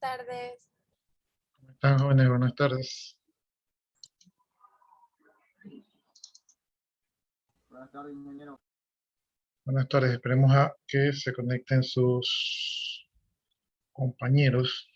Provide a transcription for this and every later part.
tardes. ¿Cómo están, jóvenes? Buenas tardes. Buenas tardes, ingeniero. Buenas tardes. Esperemos a que se conecten sus compañeros.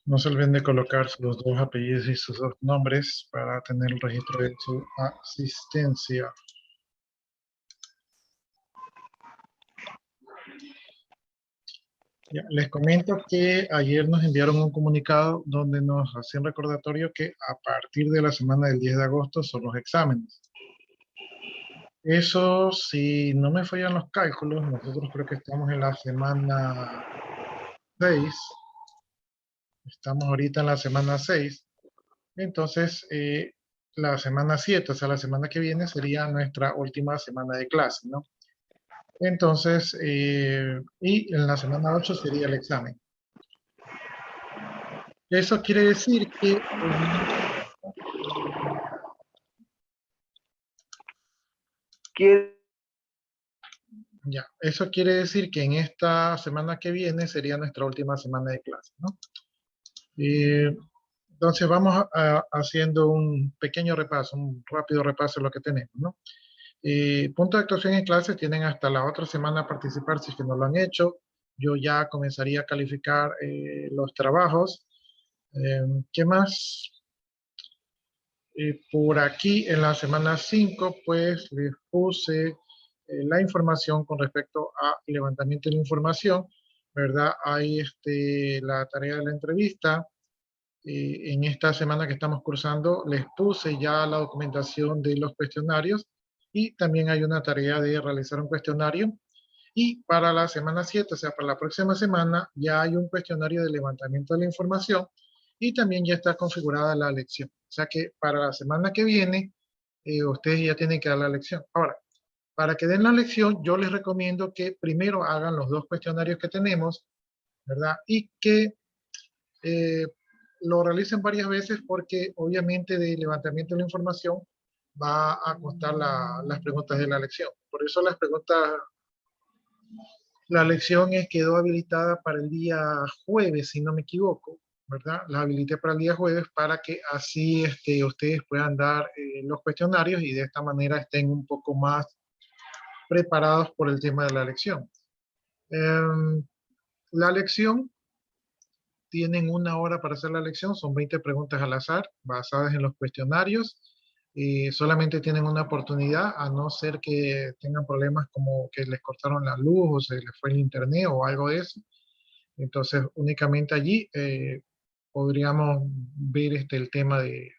No se olviden de colocar sus dos apellidos y sus dos nombres para tener el registro de su asistencia. Ya, les comento que ayer nos enviaron un comunicado donde nos hacían recordatorio que a partir de la semana del 10 de agosto son los exámenes. Eso, si no me fallan los cálculos, nosotros creo que estamos en la semana 6. Estamos ahorita en la semana 6. Entonces, la semana 7, o sea, la semana que viene sería nuestra última semana de clase, ¿no? Entonces, y en la semana 8 sería el examen. Eso quiere decir que eso quiere decir que en esta semana que viene sería nuestra última semana de clase, ¿no? Entonces vamos haciendo un pequeño repaso, un rápido repaso de lo que tenemos, ¿no? Punto de actuación en clases tienen hasta la otra semana a participar si es que no lo han hecho. Yo ya comenzaría a calificar los trabajos. ¿Qué más? Por aquí en la semana 5, pues les puse la información con respecto a levantamiento de la información, ¿verdad? Hay la tarea de la entrevista. En esta semana que estamos cursando les puse ya la documentación de los cuestionarios y también hay una tarea de realizar un cuestionario. Y para la semana 7, o sea, para la próxima semana, ya hay un cuestionario de levantamiento de la información y también ya está configurada la lección. O sea que para la semana que viene, ustedes ya tienen que dar la lección. Ahora, para que den la lección, yo les recomiendo que primero hagan los dos cuestionarios que tenemos, ¿verdad? Y que lo realicen varias veces porque obviamente de levantamiento de la información va a constar las preguntas de la lección. Por eso las preguntas, la lección quedó habilitada para el día jueves, si no me equivoco, ¿verdad? La habilité para el día jueves para que así ustedes puedan dar los cuestionarios y de esta manera estén un poco más preparados por el tema de la lección. La lección, tienen 1 hora para hacer la lección, son 20 preguntas al azar, basadas en los cuestionarios. Solamente tienen una oportunidad, a no ser que tengan problemas como que les cortaron la luz o se les fue el internet o algo de eso. Entonces, únicamente allí podríamos ver el tema de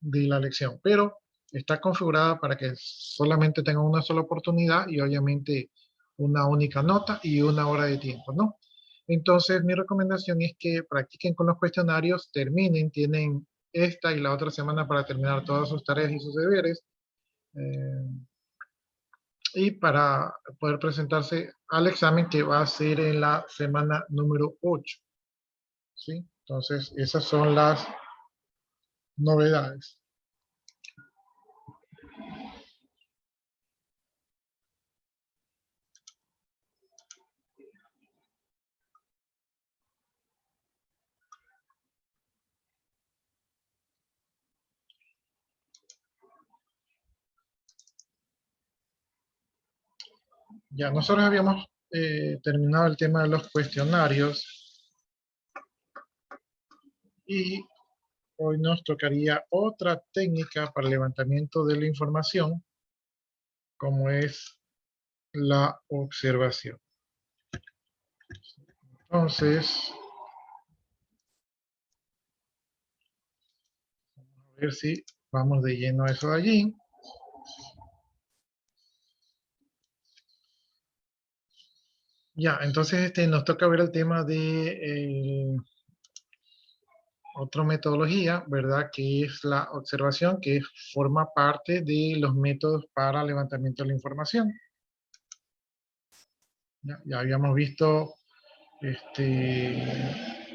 la lección. Pero está configurada para que solamente tengan una sola oportunidad y obviamente una única nota y 1 hora de tiempo, ¿no? Entonces, mi recomendación es que practiquen con los cuestionarios, terminen, tienen esta y la otra semana para terminar todas sus tareas y sus deberes. Y para poder presentarse al examen que va a ser en la semana número 8. ¿Sí? Entonces, esas son las novedades. Ya, nosotros habíamos terminado el tema de los cuestionarios y hoy nos tocaría otra técnica para el levantamiento de la información, como es la observación. Entonces, a ver si vamos de lleno a eso de allí. Ya, entonces nos toca ver el tema de otra metodología, ¿verdad? Que es la observación, que forma parte de los métodos para levantamiento de la información. Ya habíamos visto,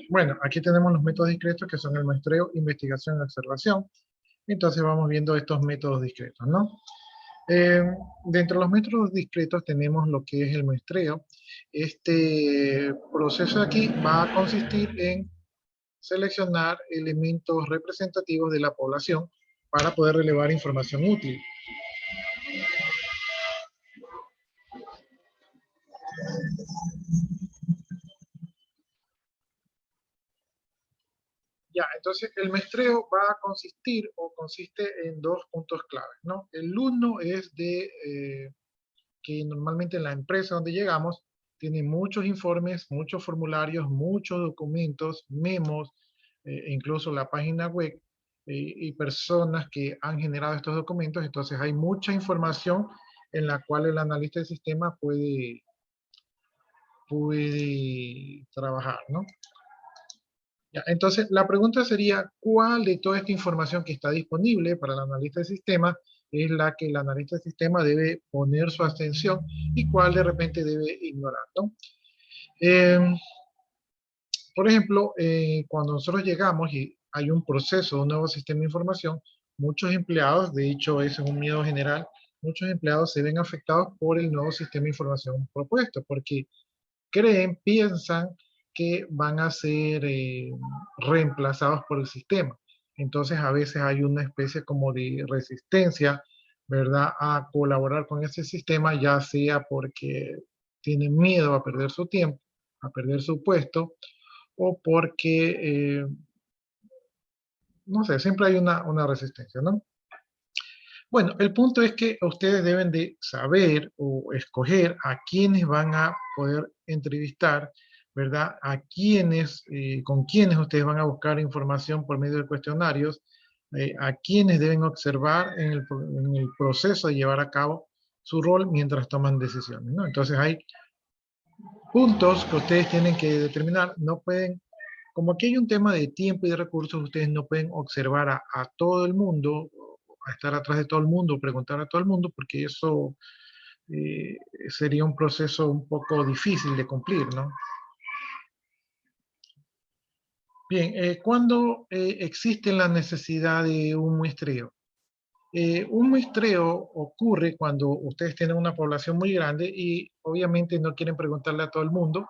bueno, aquí tenemos los métodos discretos que son el muestreo, investigación y observación. Entonces vamos viendo estos métodos discretos, ¿no? Dentro de los métodos discretos tenemos lo que es el muestreo. Este proceso aquí va a consistir en seleccionar elementos representativos de la población para poder relevar información útil. Ya, entonces el muestreo va a consistir o consiste en dos puntos claves, ¿no? El uno es que normalmente en la empresa donde llegamos tiene muchos informes, muchos formularios, muchos documentos, memos, incluso la página web y personas que han generado estos documentos. Entonces hay mucha información en la cual el analista del sistema puede trabajar, ¿no? Ya, entonces, la pregunta sería, ¿cuál de toda esta información que está disponible para el analista de sistema es la que el analista de sistema debe poner su atención y cuál de repente debe ignorar, ¿no? Eh, por ejemplo, cuando nosotros llegamos y hay un proceso de un nuevo sistema de información, muchos empleados, de hecho ese es un miedo general, muchos empleados se ven afectados por el nuevo sistema de información propuesto, porque piensan que van a ser reemplazados por el sistema. Entonces a veces hay una especie como de resistencia, ¿verdad?, a colaborar con ese sistema, ya sea porque tienen miedo a perder su tiempo, a perder su puesto, o porque, no sé, siempre hay una resistencia, ¿no? Bueno, el punto es que ustedes deben de saber o escoger a quiénes van a poder entrevistar, ¿verdad? A quiénes, con quiénes ustedes van a buscar información por medio de cuestionarios, a quiénes deben observar en el proceso de llevar a cabo su rol mientras toman decisiones, ¿no? Entonces hay puntos que ustedes tienen que determinar, no pueden, como aquí hay un tema de tiempo y de recursos, ustedes no pueden observar a todo el mundo, a estar atrás de todo el mundo, preguntar a todo el mundo, porque eso eh, sería un proceso un poco difícil de cumplir, ¿no? Bien, ¿cuándo existe la necesidad de un muestreo? Un muestreo ocurre cuando ustedes tienen una población muy grande y obviamente no quieren preguntarle a todo el mundo,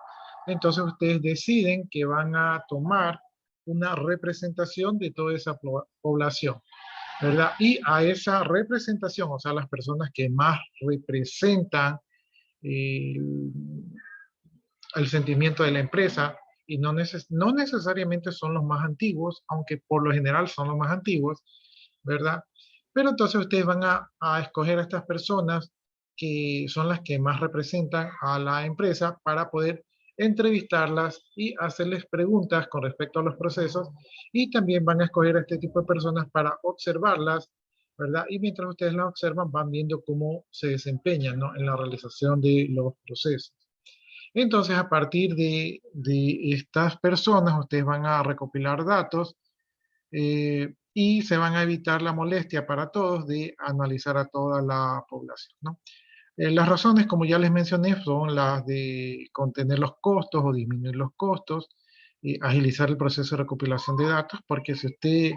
entonces ustedes deciden que van a tomar una representación de toda esa población, ¿verdad? Y a esa representación, o sea, las personas que más representan eh, el sentimiento de la empresa, y no necesariamente son los más antiguos, aunque por lo general son los más antiguos, ¿verdad? Pero entonces ustedes van a escoger a estas personas que son las que más representan a la empresa para poder entrevistarlas y hacerles preguntas con respecto a los procesos, y también van a escoger a este tipo de personas para observarlas, ¿verdad? Y mientras ustedes las observan van viendo cómo se desempeñan, ¿no?, en la realización de los procesos. Entonces, a partir de estas personas, ustedes van a recopilar datos y se van a evitar la molestia para todos de analizar a toda la población, ¿no? Las razones, como ya les mencioné, son las de contener los costos o disminuir los costos, agilizar el proceso de recopilación de datos, porque si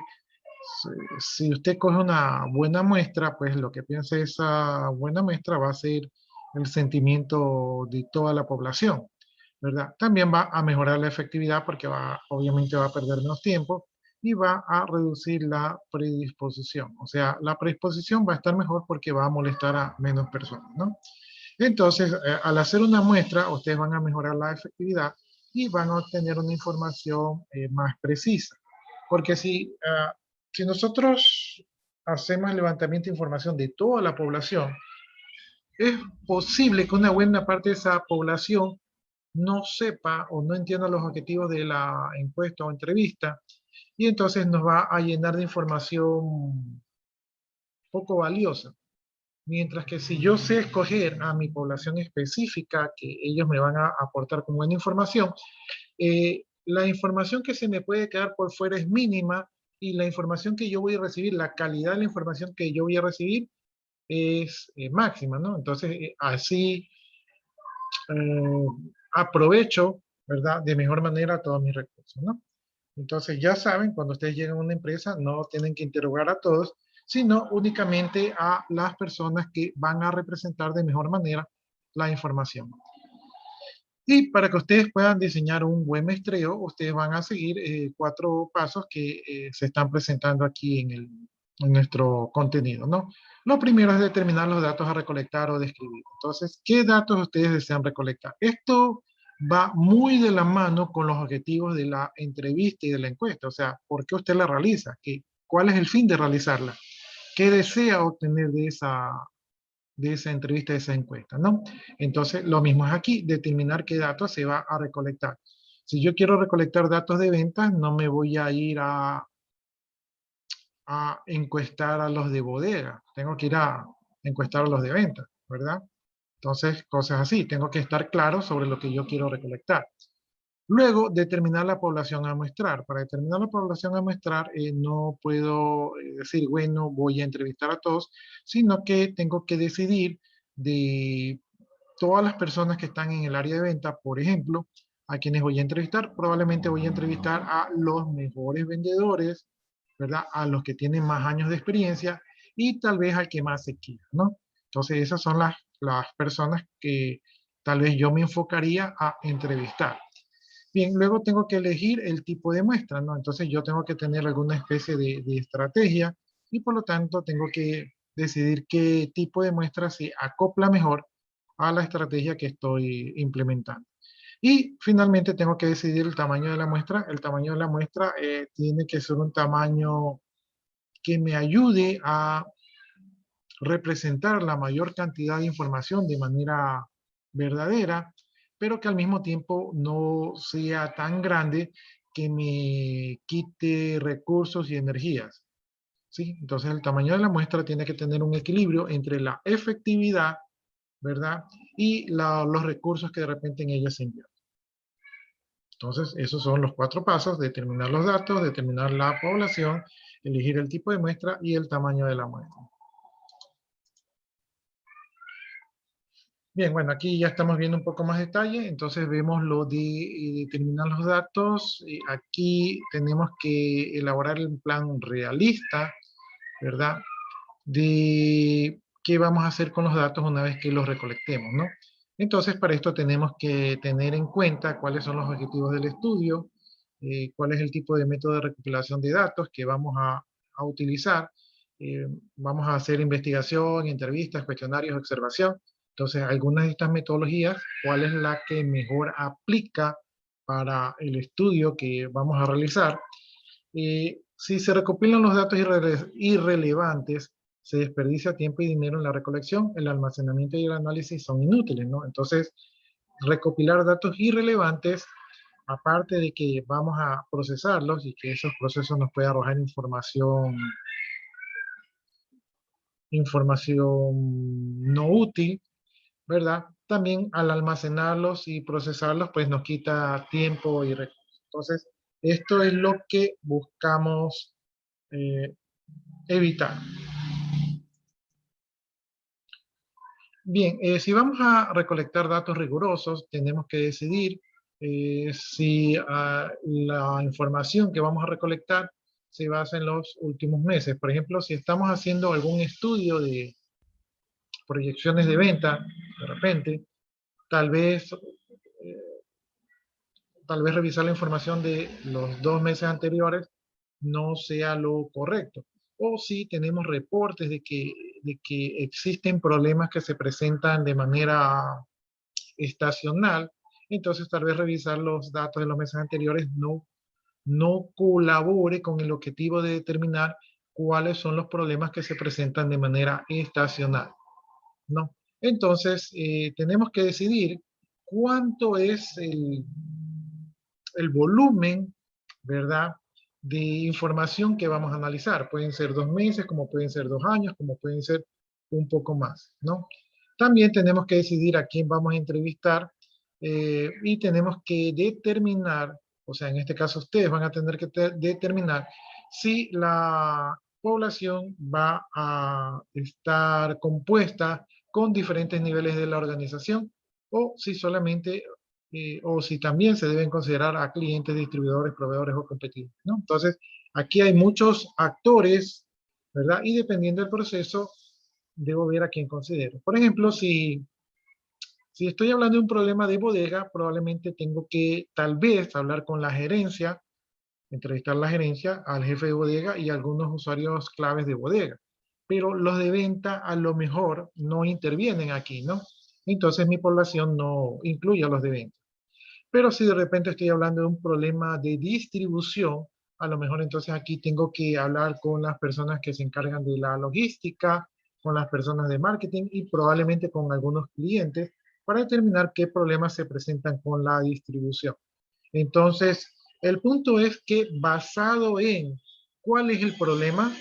usted coge una buena muestra, pues lo que piensa esa buena muestra va a ser el sentimiento de toda la población, ¿verdad? También va a mejorar la efectividad porque obviamente va a perder menos tiempo y va a reducir la predisposición. O sea, la predisposición va a estar mejor porque va a molestar a menos personas, ¿no? Entonces, al hacer una muestra, ustedes van a mejorar la efectividad y van a obtener una información más precisa. Porque si nosotros hacemos el levantamiento de información de toda la población, es posible que una buena parte de esa población no sepa o no entienda los objetivos de la encuesta o entrevista, y entonces nos va a llenar de información poco valiosa. Mientras que si yo sé escoger a mi población específica, que ellos me van a aportar con buena información, la información que se me puede quedar por fuera es mínima, y la información que yo voy a recibir, la calidad de la información que yo voy a recibir es máxima, ¿no? Entonces, así eh, aprovecho, ¿verdad? De mejor manera todos mis recursos, ¿no? Entonces, ya saben, cuando ustedes llegan a una empresa, no tienen que interrogar a todos, sino únicamente a las personas que van a representar de mejor manera la información. Y para que ustedes puedan diseñar un buen muestreo, ustedes van a seguir 4 pasos que se están presentando aquí en nuestro contenido, ¿no? Lo primero es determinar los datos a recolectar o describir. Entonces, ¿qué datos ustedes desean recolectar? Esto va muy de la mano con los objetivos de la entrevista y de la encuesta. O sea, ¿por qué usted la realiza? ¿Cuál es el fin de realizarla? ¿Qué desea obtener de esa entrevista, de esa encuesta, ¿no? Entonces, lo mismo es aquí, determinar qué datos se va a recolectar. Si yo quiero recolectar datos de ventas, no me voy a ir a encuestar a los de bodega, tengo que ir a encuestar a los de ventas, ¿verdad? Entonces, cosas así, tengo que estar claro sobre lo que yo quiero recolectar. Luego, determinar la población a muestrar. Para determinar la población a muestrar, no puedo decir, bueno, voy a entrevistar a todos, sino que tengo que decidir de todas las personas que están en el área de venta, por ejemplo, a quienes voy a entrevistar. Probablemente voy a entrevistar a los mejores vendedores, ¿verdad? A los que tienen más años de experiencia y tal vez al que más se quiera, ¿no? Entonces, esas son las personas que tal vez yo me enfocaría a entrevistar. Bien, luego tengo que elegir el tipo de muestra, ¿no? Entonces yo tengo que tener alguna especie de estrategia, y por lo tanto tengo que decidir qué tipo de muestra se acopla mejor a la estrategia que estoy implementando. Y finalmente tengo que decidir el tamaño de la muestra. El tamaño de la muestra tiene que ser un tamaño que me ayude a representar la mayor cantidad de información de manera verdadera, pero que al mismo tiempo no sea tan grande que me quite recursos y energías, ¿sí? Entonces el tamaño de la muestra tiene que tener un equilibrio entre la efectividad, ¿verdad? Y los recursos que de repente en ella se invierten. Entonces, esos son los 4 pasos: determinar los datos, determinar la población, elegir el tipo de muestra y el tamaño de la muestra. Bien, bueno, aquí ya estamos viendo un poco más detalle. Entonces vemos lo de determinar los datos. Aquí tenemos que elaborar un plan realista, ¿verdad? De qué vamos a hacer con los datos una vez que los recolectemos, ¿no? Entonces, para esto tenemos que tener en cuenta cuáles son los objetivos del estudio, cuál es el tipo de método de recopilación de datos que vamos a utilizar. Vamos a hacer investigación, entrevistas, cuestionarios, observación. Entonces, algunas de estas metodologías, ¿cuál es la que mejor aplica para el estudio que vamos a realizar? Si se recopilan los datos irrelevantes, se desperdicia tiempo y dinero en la recolección, el almacenamiento y el análisis son inútiles, ¿no? Entonces, recopilar datos irrelevantes, aparte de que vamos a procesarlos y que esos procesos nos pueden arrojar información no útil, ¿verdad? También al almacenarlos y procesarlos, pues nos quita tiempo y recursos. Entonces, esto es lo que buscamos eh, evitar. Bien, si vamos a recolectar datos rigurosos, tenemos que decidir si la información que vamos a recolectar se basa en los últimos meses. Por ejemplo, si estamos haciendo algún estudio de proyecciones de venta, de repente, tal vez, tal vez revisar la información de los 2 meses anteriores no sea lo correcto. O si tenemos reportes de que existen problemas que se presentan de manera estacional, entonces tal vez revisar los datos de los meses anteriores no colabore con el objetivo de determinar cuáles son los problemas que se presentan de manera estacional, ¿no? Entonces, tenemos que decidir cuánto es el volumen, ¿verdad?, de información que vamos a analizar. Pueden ser 2 meses, como pueden ser 2 años, como pueden ser un poco más, ¿no? También tenemos que decidir a quién vamos a entrevistar y tenemos que determinar, o sea, en este caso ustedes van a tener que determinar si la población va a estar compuesta con diferentes niveles de la organización o si solamente o si también se deben considerar a clientes, distribuidores, proveedores o competidores, ¿no? Entonces, aquí hay muchos actores, ¿verdad? Y dependiendo del proceso, debo ver a quién considero. Por ejemplo, si estoy hablando de un problema de bodega, probablemente tengo que tal vez hablar con la gerencia, entrevistar a la gerencia, al jefe de bodega y algunos usuarios claves de bodega. Pero los de venta a lo mejor no intervienen aquí, ¿no? Entonces mi población no incluye a los de venta. Pero si de repente estoy hablando de un problema de distribución, a lo mejor entonces aquí tengo que hablar con las personas que se encargan de la logística, con las personas de marketing y probablemente con algunos clientes para determinar qué problemas se presentan con la distribución. Entonces, el punto es que basado en cuál es el problema,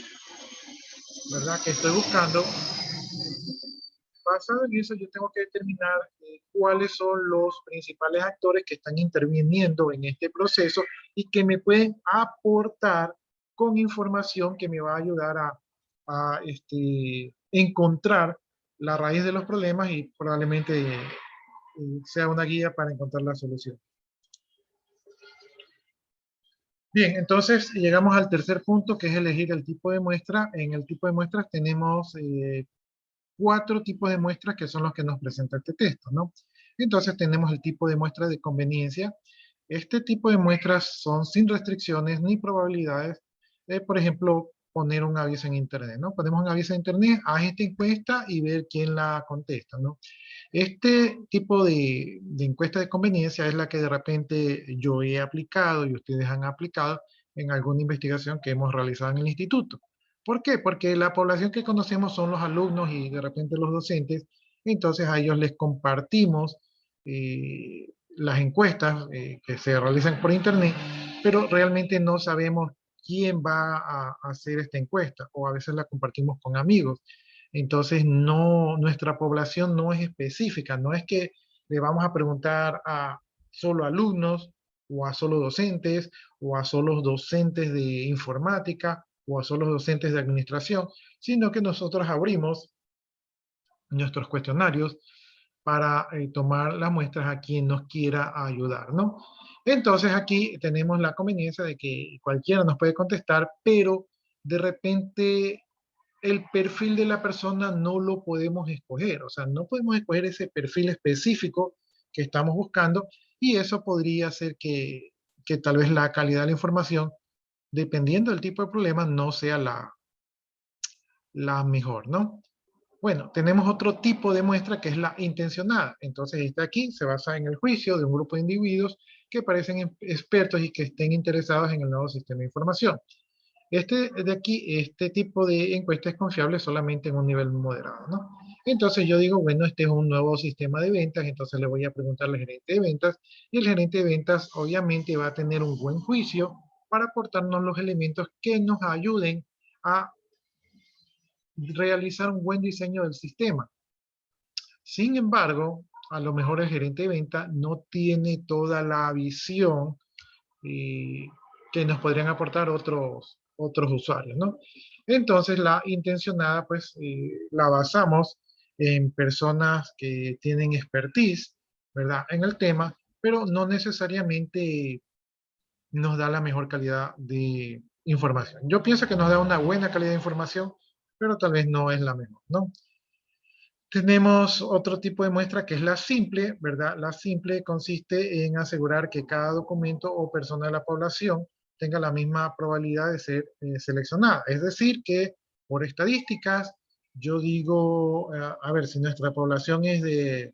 ¿verdad?, que estoy buscando, basado en eso, yo tengo que determinar cuáles son los principales actores que están interviniendo en este proceso y que me pueden aportar con información que me va a ayudar a encontrar la raíz de los problemas y probablemente sea una guía para encontrar la solución. Bien, entonces llegamos al tercer punto, que es elegir el tipo de muestra. En el tipo de muestras tenemos 4 tipos de muestras que son los que nos presenta este texto, ¿no? Entonces tenemos el tipo de muestra de conveniencia. Este tipo de muestras son sin restricciones ni probabilidades. Por ejemplo, poner un aviso en internet, ¿no? Ponemos un aviso en internet, haz esta encuesta y ver quién la contesta, ¿no? Este tipo de encuesta de conveniencia es la que de repente yo he aplicado y ustedes han aplicado en alguna investigación que hemos realizado en el instituto. ¿Por qué? Porque la población que conocemos son los alumnos y de repente los docentes, entonces a ellos les compartimos las encuestas que se realizan por internet, pero realmente no sabemos quién va a hacer esta encuesta o a veces la compartimos con amigos. Entonces, no, nuestra población no es específica, no es que le vamos a preguntar a solo alumnos o a solo docentes o a solo docentes de informática o a solo docentes de administración, sino que nosotros abrimos nuestros cuestionarios para tomar las muestras a quien nos quiera ayudar, ¿no? Entonces aquí tenemos la conveniencia de que cualquiera nos puede contestar, pero de repente el perfil de la persona no lo podemos escoger, o sea, no podemos escoger ese perfil específico que estamos buscando y eso podría hacer que tal vez la calidad de la información, dependiendo del tipo de problema, no sea la mejor, ¿no? Bueno, tenemos otro tipo de muestra que es la intencionada. Entonces, esta aquí se basa en el juicio de un grupo de individuos que parecen expertos y que estén interesados en el nuevo sistema de información. Este de aquí, este tipo de encuesta es confiable solamente en un nivel moderado, ¿no? Entonces yo digo, bueno, este es un nuevo sistema de ventas, entonces le voy a preguntar al gerente de ventas y el gerente de ventas obviamente va a tener un buen juicio para aportarnos los elementos que nos ayuden a realizar un buen diseño del sistema. Sin embargo, a lo mejor el gerente de venta no tiene toda la visión que nos podrían aportar otros usuarios, ¿no? Entonces, la intencionada, pues, la basamos en personas que tienen expertise, ¿verdad?, en el tema, pero no necesariamente nos da la mejor calidad de información. Yo pienso que nos da una buena calidad de información, pero tal vez no es la mejor, ¿no? Tenemos otro tipo de muestra que es la simple, ¿verdad? La simple consiste en asegurar que cada documento o persona de la población tenga la misma probabilidad de ser seleccionada. Es decir, que por estadísticas, yo digo, a ver, si nuestra población es de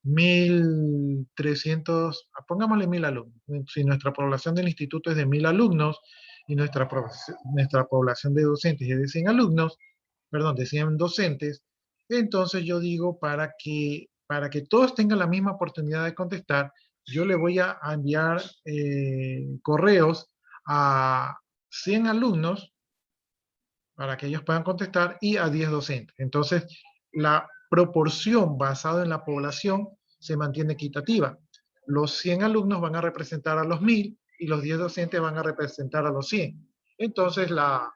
1.300, pongámosle 1.000 alumnos. Si nuestra población del instituto es de 1.000 alumnos y nuestra población de docentes es de 100 alumnos, perdón, de 100 docentes, entonces yo digo para que para que todos tengan la misma oportunidad de contestar, yo le voy a enviar correos a 100 alumnos para que ellos puedan contestar y a 10 docentes. Entonces, la proporción basada en la población se mantiene equitativa. Los 100 alumnos van a representar a los 1000 y los 10 docentes van a representar a los 100. Entonces, la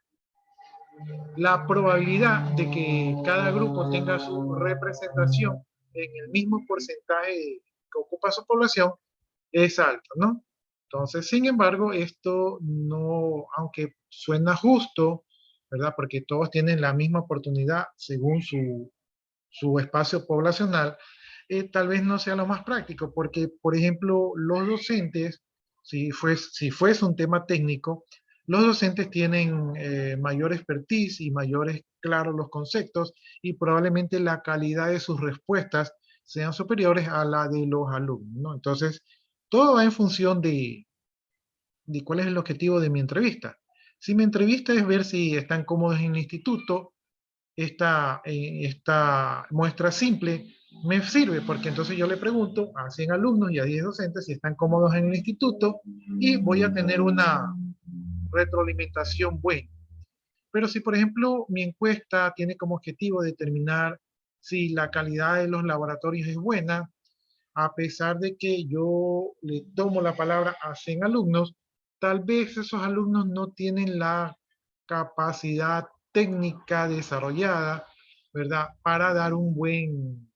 probabilidad de que cada grupo tenga su representación en el mismo porcentaje que ocupa su población es alta, ¿no? Entonces, sin embargo, esto no, aunque suena justo, ¿verdad? Porque todos tienen la misma oportunidad según su espacio poblacional, tal vez no sea lo más práctico, porque, por ejemplo, los docentes, si fuese un tema técnico, los docentes tienen mayor expertise y mayores claros los conceptos y probablemente la calidad de sus respuestas sean superiores a la de los alumnos, ¿no? Entonces, todo va en función de cuál es el objetivo de mi entrevista. Si mi entrevista es ver si están cómodos en el instituto, esta muestra simple me sirve porque entonces yo le pregunto a 100 alumnos y a 10 docentes si están cómodos en el instituto y voy a tener una retroalimentación buena. Pero si, por ejemplo, mi encuesta tiene como objetivo determinar si la calidad de los laboratorios es buena, a pesar de que yo le tomo la palabra a 100 alumnos, tal vez esos alumnos no tienen la capacidad técnica desarrollada, ¿verdad? Para dar un buen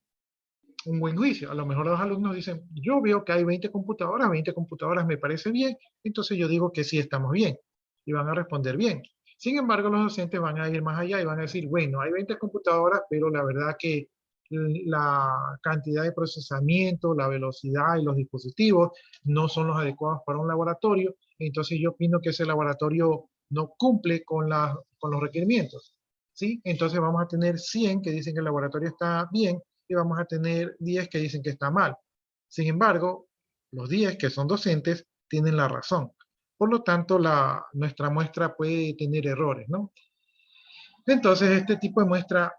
juicio. A lo mejor los alumnos dicen, yo veo que hay 20 computadoras me parece bien, entonces yo digo que sí estamos bien y van a responder bien. Sin embargo, los docentes van a ir más allá y van a decir, bueno, hay 20 computadoras, pero la verdad que la cantidad de procesamiento, la velocidad y los dispositivos no son los adecuados para un laboratorio, entonces yo opino que ese laboratorio no cumple con los requerimientos. ¿Sí? Entonces vamos a tener 100 que dicen que el laboratorio está bien y vamos a tener 10 que dicen que está mal. Sin embargo, los 10 que son docentes tienen la razón. Por lo tanto, nuestra muestra puede tener errores, ¿no? Entonces, este tipo de muestra,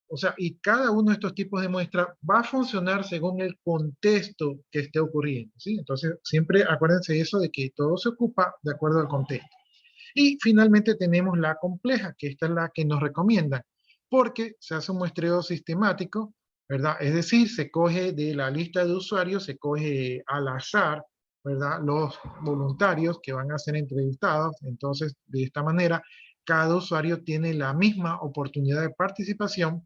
o sea, y cada uno de estos tipos de muestra va a funcionar según el contexto que esté ocurriendo, ¿sí? Entonces, siempre acuérdense de eso de que todo se ocupa de acuerdo al contexto. Y finalmente tenemos la compleja, que esta es la que nos recomiendan, porque se hace un muestreo sistemático, ¿verdad? Es decir, se coge de la lista de usuarios, se coge al azar, ¿verdad? Los voluntarios que van a ser entrevistados. Entonces, de esta manera, cada usuario tiene la misma oportunidad de participación.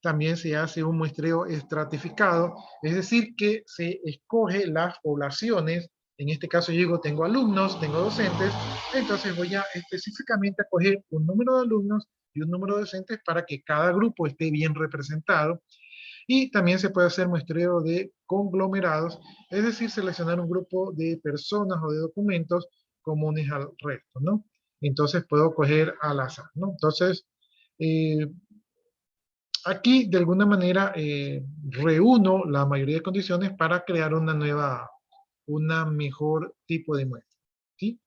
También se hace un muestreo estratificado, es decir, que se escoge las poblaciones. En este caso yo digo, tengo alumnos, tengo docentes, entonces voy a específicamente a coger un número de alumnos y un número de docentes para que cada grupo esté bien representado. Y también se puede hacer muestreo de conglomerados, es decir, seleccionar un grupo de personas o de documentos comunes al resto, ¿no? Entonces puedo coger al azar, ¿no? Entonces, eh, aquí, de alguna manera, reúno la mayoría de condiciones para crear una mejor tipo de muestra, ¿sí?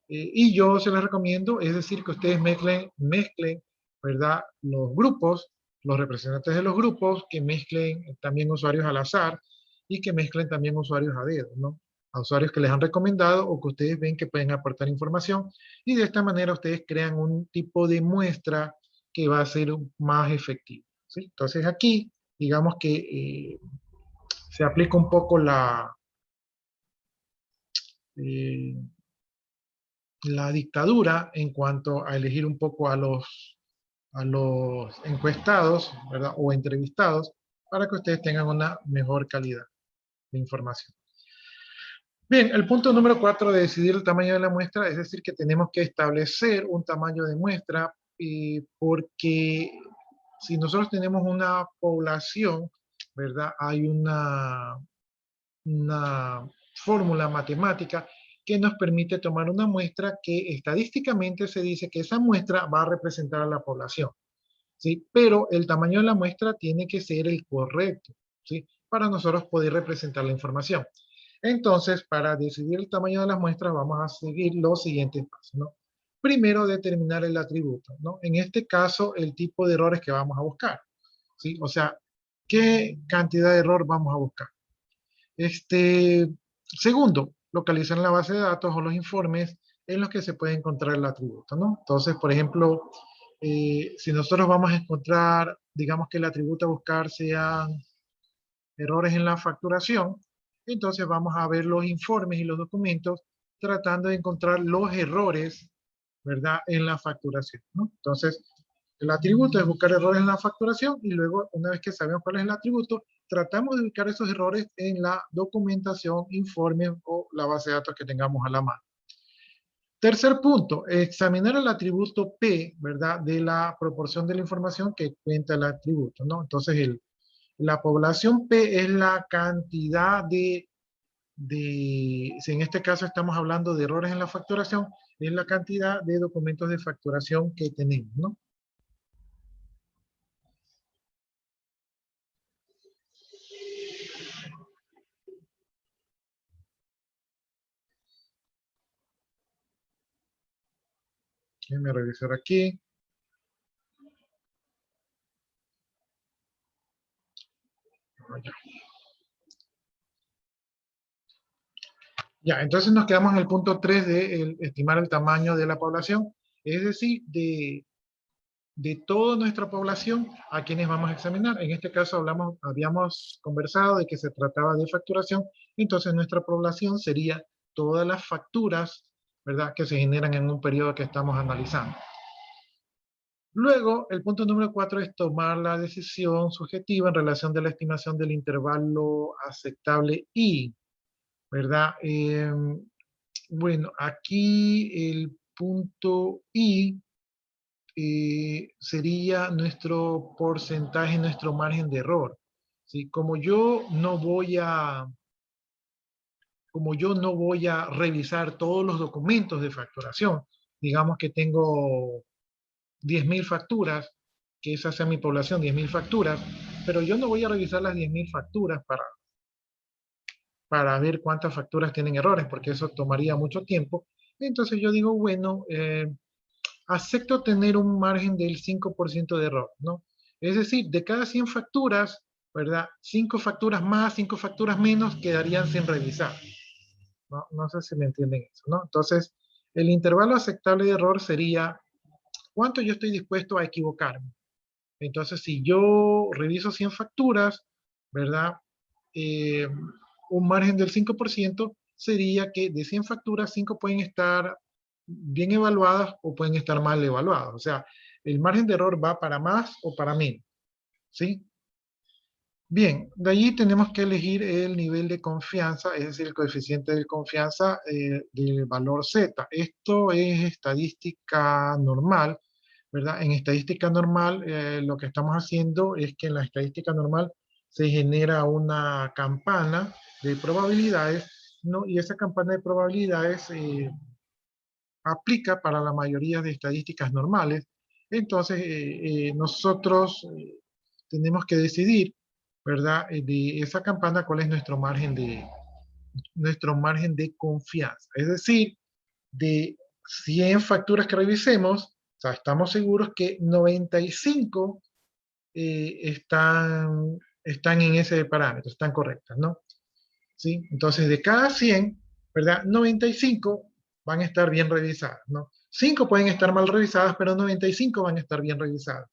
Y yo se les recomiendo, es decir, que ustedes mezclen, ¿verdad? Los grupos, los representantes de los grupos, que mezclen también usuarios al azar y que mezclen también usuarios a dedo, ¿no? A usuarios que les han recomendado o que ustedes ven que pueden aportar información y de esta manera ustedes crean un tipo de muestra que va a ser más efectivo, ¿sí? Entonces aquí, digamos que se aplica un poco eh, la dictadura en cuanto a elegir un poco a los encuestados, ¿verdad? O entrevistados para que ustedes tengan una mejor calidad de información. Bien, el punto número 4 de decidir el tamaño de la muestra, es decir, que tenemos que establecer un tamaño de muestra porque si nosotros tenemos una población, ¿verdad? Hay una fórmula matemática que nos permite tomar una muestra que estadísticamente se dice que esa muestra va a representar a la población, ¿sí? Pero el tamaño de la muestra tiene que ser el correcto, ¿sí? Para nosotros poder representar la información. Entonces, para decidir el tamaño de las muestras, vamos a seguir los siguientes pasos, ¿no? Primero, determinar el atributo, ¿no? En este caso, el tipo de errores que vamos a buscar, ¿sí? O sea, ¿qué cantidad de error vamos a buscar? Segundo, localizar en la base de datos o los informes en los que se puede encontrar el atributo, ¿no? Entonces, por ejemplo, si nosotros vamos a encontrar, digamos que el atributo a buscar sean errores en la facturación, entonces vamos a ver los informes y los documentos tratando de encontrar los errores, ¿verdad?, en la facturación, ¿no? Entonces, el atributo es buscar errores en la facturación y luego, una vez que sabemos cuál es el atributo, tratamos de buscar esos errores en la documentación, informes o la base de datos que tengamos a la mano. Tercer punto, examinar el atributo P, ¿verdad?, de la proporción de la información que cuenta el atributo, ¿no? Entonces, la población P es la cantidad si en este caso estamos hablando de errores en la facturación, es la cantidad de documentos de facturación que tenemos, ¿no? Déjenme revisar aquí. Ya, entonces nos quedamos en el punto 3 de estimar el tamaño de la población, es decir, de toda nuestra población a quienes vamos a examinar. En este caso habíamos conversado de que se trataba de facturación, entonces nuestra población sería todas las facturas, ¿verdad?, que se generan en un periodo que estamos analizando. Luego, el punto número 4 es tomar la decisión subjetiva en relación de la estimación del intervalo aceptable I, ¿verdad? Bueno, aquí el punto I sería nuestro porcentaje, nuestro margen de error. ¿Sí? Como yo no voy a revisar todos los documentos de facturación, digamos que tengo 10.000 facturas, que esa sea mi población, 10.000 facturas, pero yo no voy a revisar las 10.000 facturas para ver cuántas facturas tienen errores, porque eso tomaría mucho tiempo. Entonces yo digo, bueno, acepto tener un margen del 5% de error, ¿no? Es decir, de cada 100 facturas, ¿verdad? 5 facturas más, 5 facturas menos quedarían sin revisar. ¿No? No sé si me entienden eso, ¿no? Entonces, el intervalo aceptable de error sería cuánto yo estoy dispuesto a equivocarme. Entonces, si yo reviso 100 facturas, ¿verdad? Eh, un margen del 5% sería que de 100 facturas, 5 pueden estar bien evaluadas o pueden estar mal evaluadas. O sea, el margen de error va para más o para menos, ¿sí? Bien, de allí tenemos que elegir el nivel de confianza, es decir, el coeficiente de confianza del valor Z. Esto es estadística normal, ¿verdad? En estadística normal, lo que estamos haciendo es que en la estadística normal se genera una campana de probabilidades, ¿no? Y esa campana de probabilidades aplica para la mayoría de estadísticas normales. Entonces, nosotros tenemos que decidir, ¿verdad? De esa campana, ¿cuál es nuestro margen de confianza? Es decir, de 100 facturas que revisemos, o sea, estamos seguros que 95 están en ese parámetro, están correctas, ¿no? ¿Sí? Entonces, de cada 100, ¿verdad? 95 van a estar bien revisadas, ¿no? 5 pueden estar mal revisadas, pero 95 van a estar bien revisadas.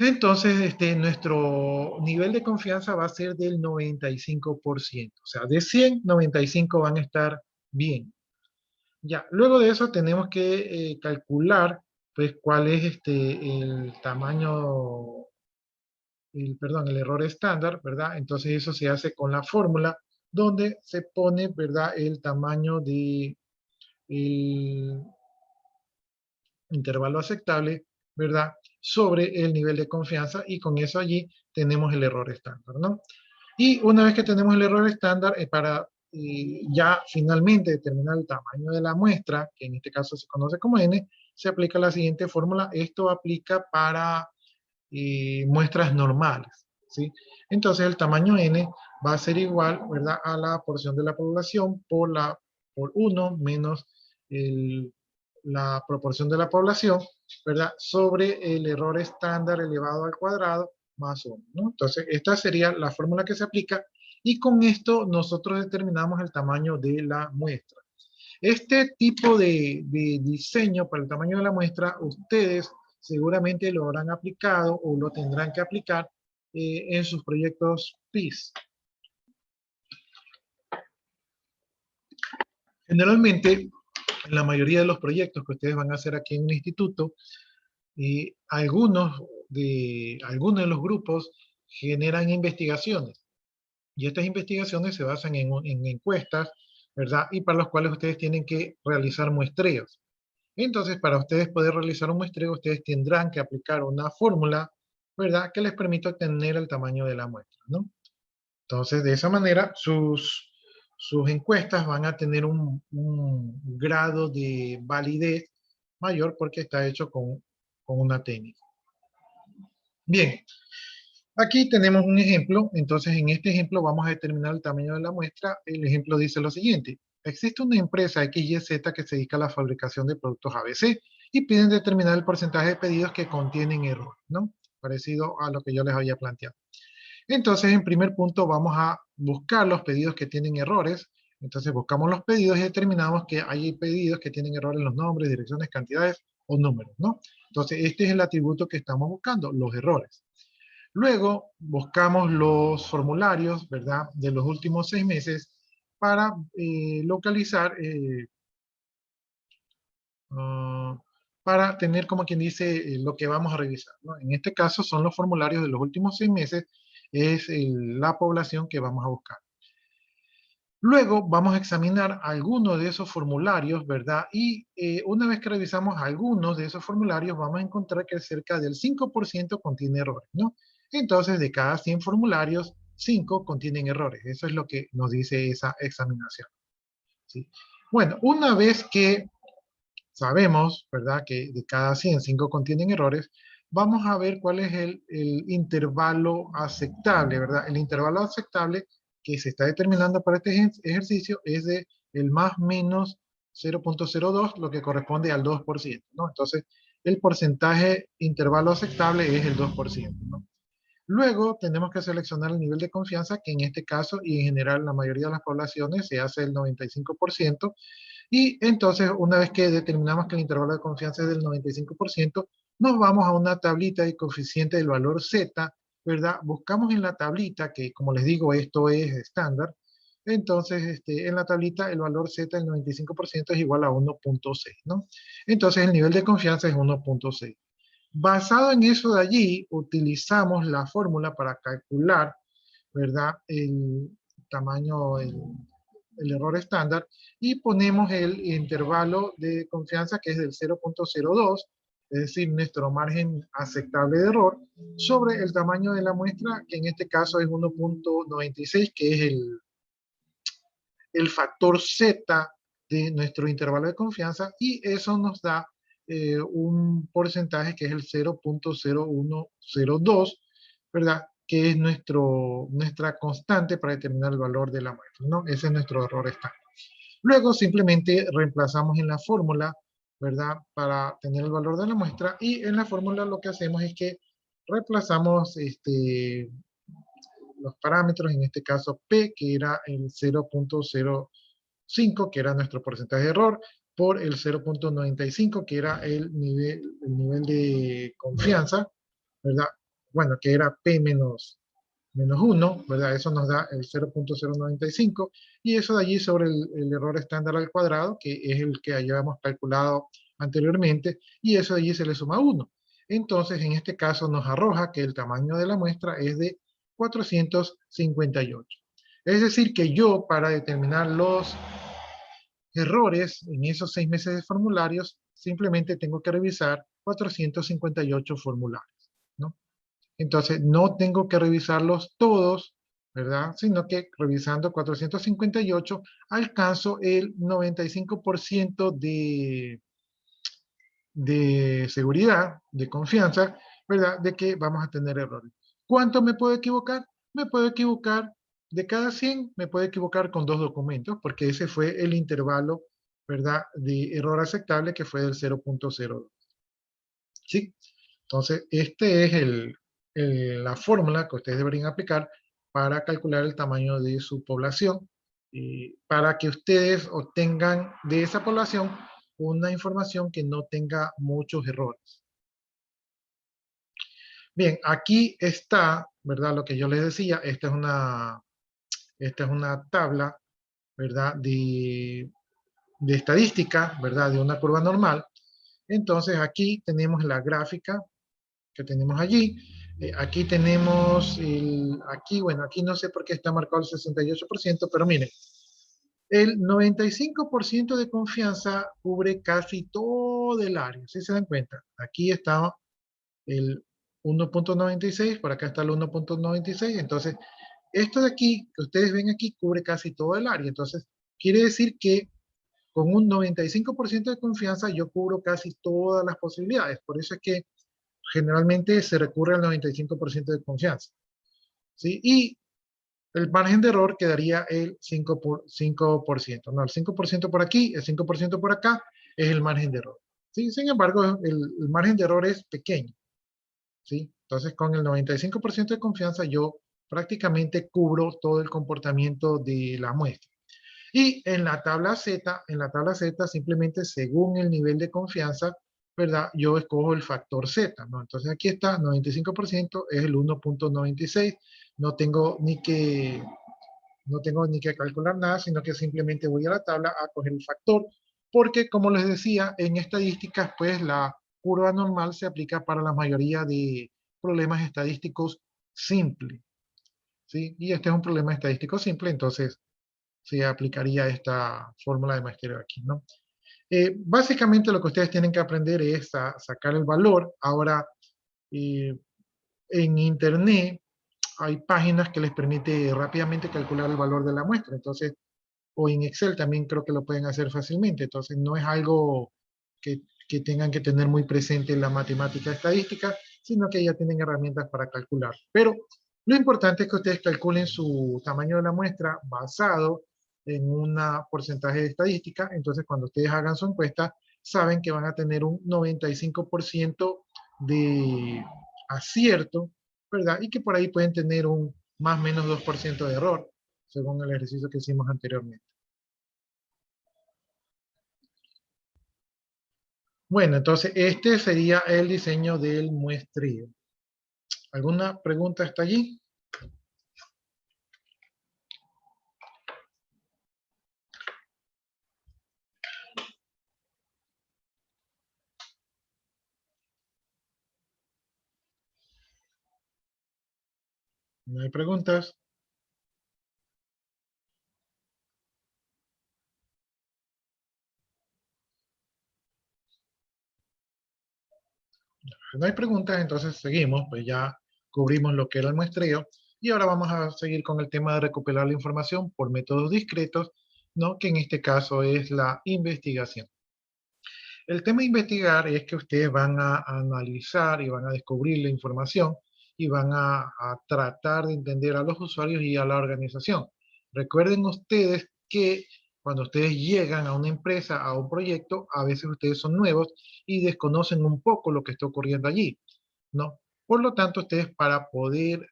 Entonces, nuestro nivel de confianza va a ser del 95%. O sea, de 100, 95 van a estar bien. Ya, luego de eso tenemos que calcular, pues, cuál es el tamaño, perdón, el error estándar, ¿verdad? Entonces eso se hace con la fórmula donde se pone, ¿verdad?, el tamaño de el intervalo aceptable, ¿verdad?, sobre el nivel de confianza y con eso allí tenemos el error estándar, ¿no? Y una vez que tenemos el error estándar, para ya finalmente determinar el tamaño de la muestra, que en este caso se conoce como n, se aplica la siguiente fórmula. Esto aplica para muestras normales, ¿sí? Entonces el tamaño n va a ser igual, ¿verdad?, a la porción de la población por 1 menos la proporción de la población, ¿verdad?, sobre el error estándar elevado al cuadrado más 1, ¿no? Entonces, esta sería la fórmula que se aplica y con esto nosotros determinamos el tamaño de la muestra. Este tipo de diseño para el tamaño de la muestra, ustedes seguramente lo habrán aplicado o lo tendrán que aplicar en sus proyectos PIS. Generalmente, en la mayoría de los proyectos que ustedes van a hacer aquí en el instituto, algunos de los grupos generan investigaciones. Y estas investigaciones se basan en encuestas, ¿verdad? Y para los cuales ustedes tienen que realizar muestreos. Entonces, para ustedes poder realizar un muestreo, ustedes tendrán que aplicar una fórmula, ¿verdad? Que les permita obtener el tamaño de la muestra, ¿no? Entonces, de esa manera, sus encuestas van a tener un grado de validez mayor porque está hecho con una técnica. Bien, aquí tenemos un ejemplo. Entonces, en este ejemplo vamos a determinar el tamaño de la muestra. El ejemplo dice lo siguiente. Existe una empresa XYZ que se dedica a la fabricación de productos ABC y piden determinar el porcentaje de pedidos que contienen error, ¿no? Parecido a lo que yo les había planteado. Entonces, en primer punto vamos a buscar los pedidos que tienen errores. Entonces, buscamos los pedidos y determinamos que hay pedidos que tienen errores en los nombres, direcciones, cantidades o números, ¿no? Entonces, este es el atributo que estamos buscando, los errores. Luego, buscamos los formularios, ¿verdad?, de los últimos 6 meses para localizar, para tener, como quien dice, lo que vamos a revisar, ¿no? En este caso son los formularios de los últimos 6 meses, es la población que vamos a buscar. Luego vamos a examinar algunos de esos formularios, ¿verdad? Y una vez que revisamos algunos de esos formularios, vamos a encontrar que cerca del 5% contiene errores, ¿no? Entonces, de cada 100 formularios, 5 contienen errores. Eso es lo que nos dice esa examinación, ¿sí? Bueno, una vez que sabemos, ¿verdad?, que de cada 100, 5 contienen errores, vamos a ver cuál es el intervalo aceptable, ¿verdad? El intervalo aceptable que se está determinando para este ejercicio es de el más menos 0.02, lo que corresponde al 2%, ¿no? Entonces, el porcentaje intervalo aceptable es el 2%, ¿no? Luego tenemos que seleccionar el nivel de confianza, que en este caso y en general en la mayoría de las poblaciones se hace el 95%. Y entonces, una vez que determinamos que el intervalo de confianza es del 95%, nos vamos a una tablita de coeficiente del valor Z, ¿verdad? Buscamos en la tablita, que como les digo, esto es estándar. Entonces, en la tablita el valor Z del 95% es igual a 1.6, ¿no? Entonces, el nivel de confianza es 1.6. Basado en eso de allí, utilizamos la fórmula para calcular, ¿verdad?, el tamaño, el error estándar, y ponemos el intervalo de confianza que es del 0.02, es decir, nuestro margen aceptable de error, sobre el tamaño de la muestra, que en este caso es 1.96, que es el factor Z de nuestro intervalo de confianza, y eso nos da un porcentaje que es el 0.0102, ¿verdad?, que es nuestra constante para determinar el valor de la muestra, ¿no? Ese es nuestro error estándar. Luego simplemente reemplazamos en la fórmula, ¿verdad?, para tener el valor de la muestra, y en la fórmula lo que hacemos es que reemplazamos los parámetros, en este caso P, que era el 0.05, que era nuestro porcentaje de error, por el 0.95, que era el nivel de confianza, ¿verdad? Bueno, que era P menos 1, ¿verdad? Eso nos da el 0.095, y eso de allí sobre el error estándar al cuadrado, que es el que hayamos calculado anteriormente, y eso de allí se le suma 1. Entonces, en este caso nos arroja que el tamaño de la muestra es de 458. Es decir, que yo para determinar los errores en esos 6 meses de formularios, simplemente tengo que revisar 458 formularios, ¿no? Entonces, no tengo que revisarlos todos, ¿verdad? Sino que revisando 458 alcanzo el 95% de seguridad, de confianza, ¿verdad?, de que vamos a tener errores. ¿Cuánto me puedo equivocar? Me puedo equivocar de cada 100, me puedo equivocar con 2 documentos, porque ese fue el intervalo, ¿verdad?, de error aceptable, que fue del 0.02. ¿Sí? Entonces, este es el la fórmula que ustedes deberían aplicar para calcular el tamaño de su población, para que ustedes obtengan de esa población una información que no tenga muchos errores. Bien, aquí está, ¿verdad? Lo que yo les decía, esta es una tabla, ¿verdad? De estadística, ¿verdad? De una curva normal. Entonces aquí tenemos la gráfica que tenemos allí. Aquí tenemos, bueno, aquí no sé por qué está marcado el 68%, pero miren, el 95% de confianza cubre casi todo el área, ¿sí se dan cuenta? Aquí está el 1.96, por acá está el 1.96, entonces esto de aquí, que ustedes ven aquí, cubre casi todo el área, entonces quiere decir que con un 95% de confianza yo cubro casi todas las posibilidades, por eso es que generalmente se recurre al 95% de confianza, ¿sí? Y el margen de error quedaría el 5%, ¿no? El 5% por aquí, el 5% por acá es el margen de error, ¿sí? Sin embargo, el margen de error es pequeño, ¿sí? Entonces, con el 95% de confianza yo prácticamente cubro todo el comportamiento de la muestra. Y en la tabla Z, simplemente según el nivel de confianza, ¿verdad? Yo escojo el factor Z, ¿no? Entonces aquí está, 95% es el 1.96. No tengo ni que, no tengo ni que calcular nada, sino que simplemente voy a la tabla a coger el factor, porque como les decía, en estadísticas, pues la curva normal se aplica para la mayoría de problemas estadísticos simples, ¿sí? Y este es un problema estadístico simple, entonces se aplicaría esta fórmula de maestría aquí, ¿no? Básicamente lo que ustedes tienen que aprender es a sacar el valor. Ahora, eh, en Internet hay páginas que les permite rápidamente calcular el valor de la muestra, entonces, o en Excel también creo que lo pueden hacer fácilmente, entonces no es algo que tengan que tener muy presente en la matemática estadística, sino que ya tienen herramientas para calcular. Pero lo importante es que ustedes calculen su tamaño de la muestra basado en un porcentaje de estadística, entonces cuando ustedes hagan su encuesta, saben que van a tener un 95% de acierto, ¿verdad? Y que por ahí pueden tener un más o menos 2% de error, según el ejercicio que hicimos anteriormente. Bueno, entonces este sería el diseño del muestreo. ¿Alguna pregunta hasta allí? ¿No hay preguntas? No hay preguntas, entonces seguimos, pues ya cubrimos lo que era el muestreo y ahora vamos a seguir con el tema de recopilar la información por métodos discretos, ¿no? Que en este caso es la investigación. El tema de investigar es que ustedes van a analizar y van a descubrir la información y van a tratar de entender a los usuarios y a la organización. Recuerden ustedes que cuando ustedes llegan a una empresa, a un proyecto, a veces ustedes son nuevos y desconocen un poco lo que está ocurriendo allí, ¿no? Por lo tanto, ustedes para poder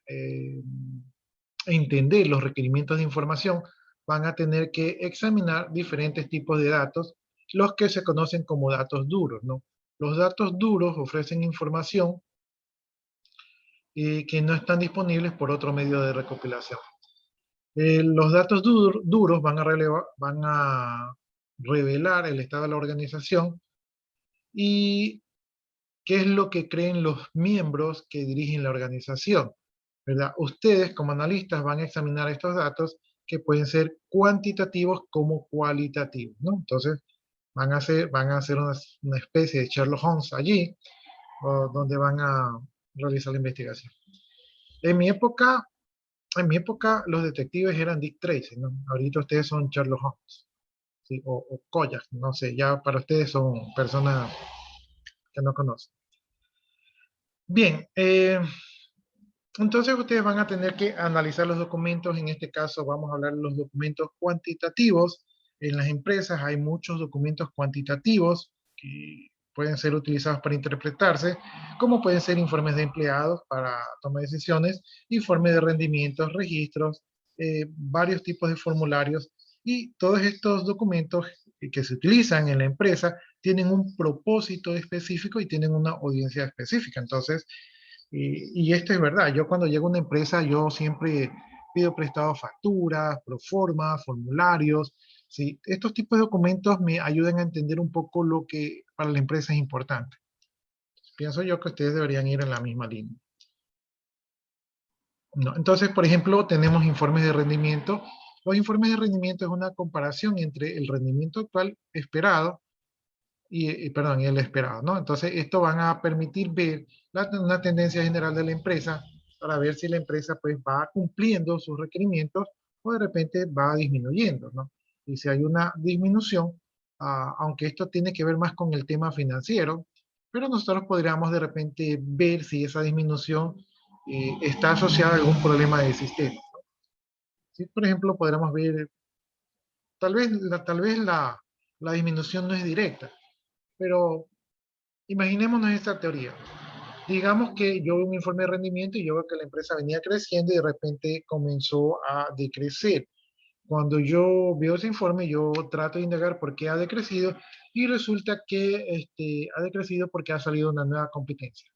entender los requerimientos de información, van a tener que examinar diferentes tipos de datos, los que se conocen como datos duros, ¿no? Los datos duros ofrecen información que no están disponibles por otro medio de recopilación. Los datos duros van a revelar el estado de la organización y qué es lo que creen los miembros que dirigen la organización, ¿verdad? Ustedes como analistas van a examinar estos datos que pueden ser cuantitativos como cualitativos, ¿no? Entonces van a hacer una especie de Sherlock Holmes allí, donde van a realizar la investigación. En mi época, en mi época los detectives eran Dick Tracy, ¿no? Ahorita ustedes son Sherlock Holmes, ¿sí? O Koyak, no sé, ya para ustedes son personas que no conocen. Bien, entonces ustedes van a tener que analizar los documentos. En este caso vamos a hablar de los documentos cuantitativos. En las empresas hay muchos documentos cuantitativos que pueden ser utilizados para interpretarse, como pueden ser informes de empleados para toma de decisiones, informes de rendimientos, registros, varios tipos de formularios, y todos estos documentos que se utilizan en la empresa tienen un propósito específico y tienen una audiencia específica. Entonces, y esto es verdad, yo cuando llego a una empresa, yo siempre pido prestado facturas, proformas, formularios. ¿Sí? Estos tipos de documentos me ayudan a entender un poco lo que para la empresa es importante. Pienso yo que ustedes deberían ir en la misma línea. ¿No? Entonces, por ejemplo, tenemos informes de rendimiento. Los informes de rendimiento es una comparación entre el rendimiento actual esperado perdón, y el esperado, ¿no? Entonces, esto van a permitir ver una tendencia general de la empresa para ver si la empresa pues va cumpliendo sus requerimientos o de repente va disminuyendo, ¿no? Y si hay una disminución, aunque esto tiene que ver más con el tema financiero, pero nosotros podríamos de repente ver si esa disminución está asociada a algún problema del sistema. ¿Sí? Por ejemplo, podríamos ver, tal vez la disminución no es directa, pero imaginémonos esta teoría. Digamos que yo veo un informe de rendimiento y yo veo que la empresa venía creciendo y de repente comenzó a decrecer. Cuando yo veo ese informe, yo trato de indagar por qué ha decrecido y resulta que ha decrecido porque ha salido una nueva competencia,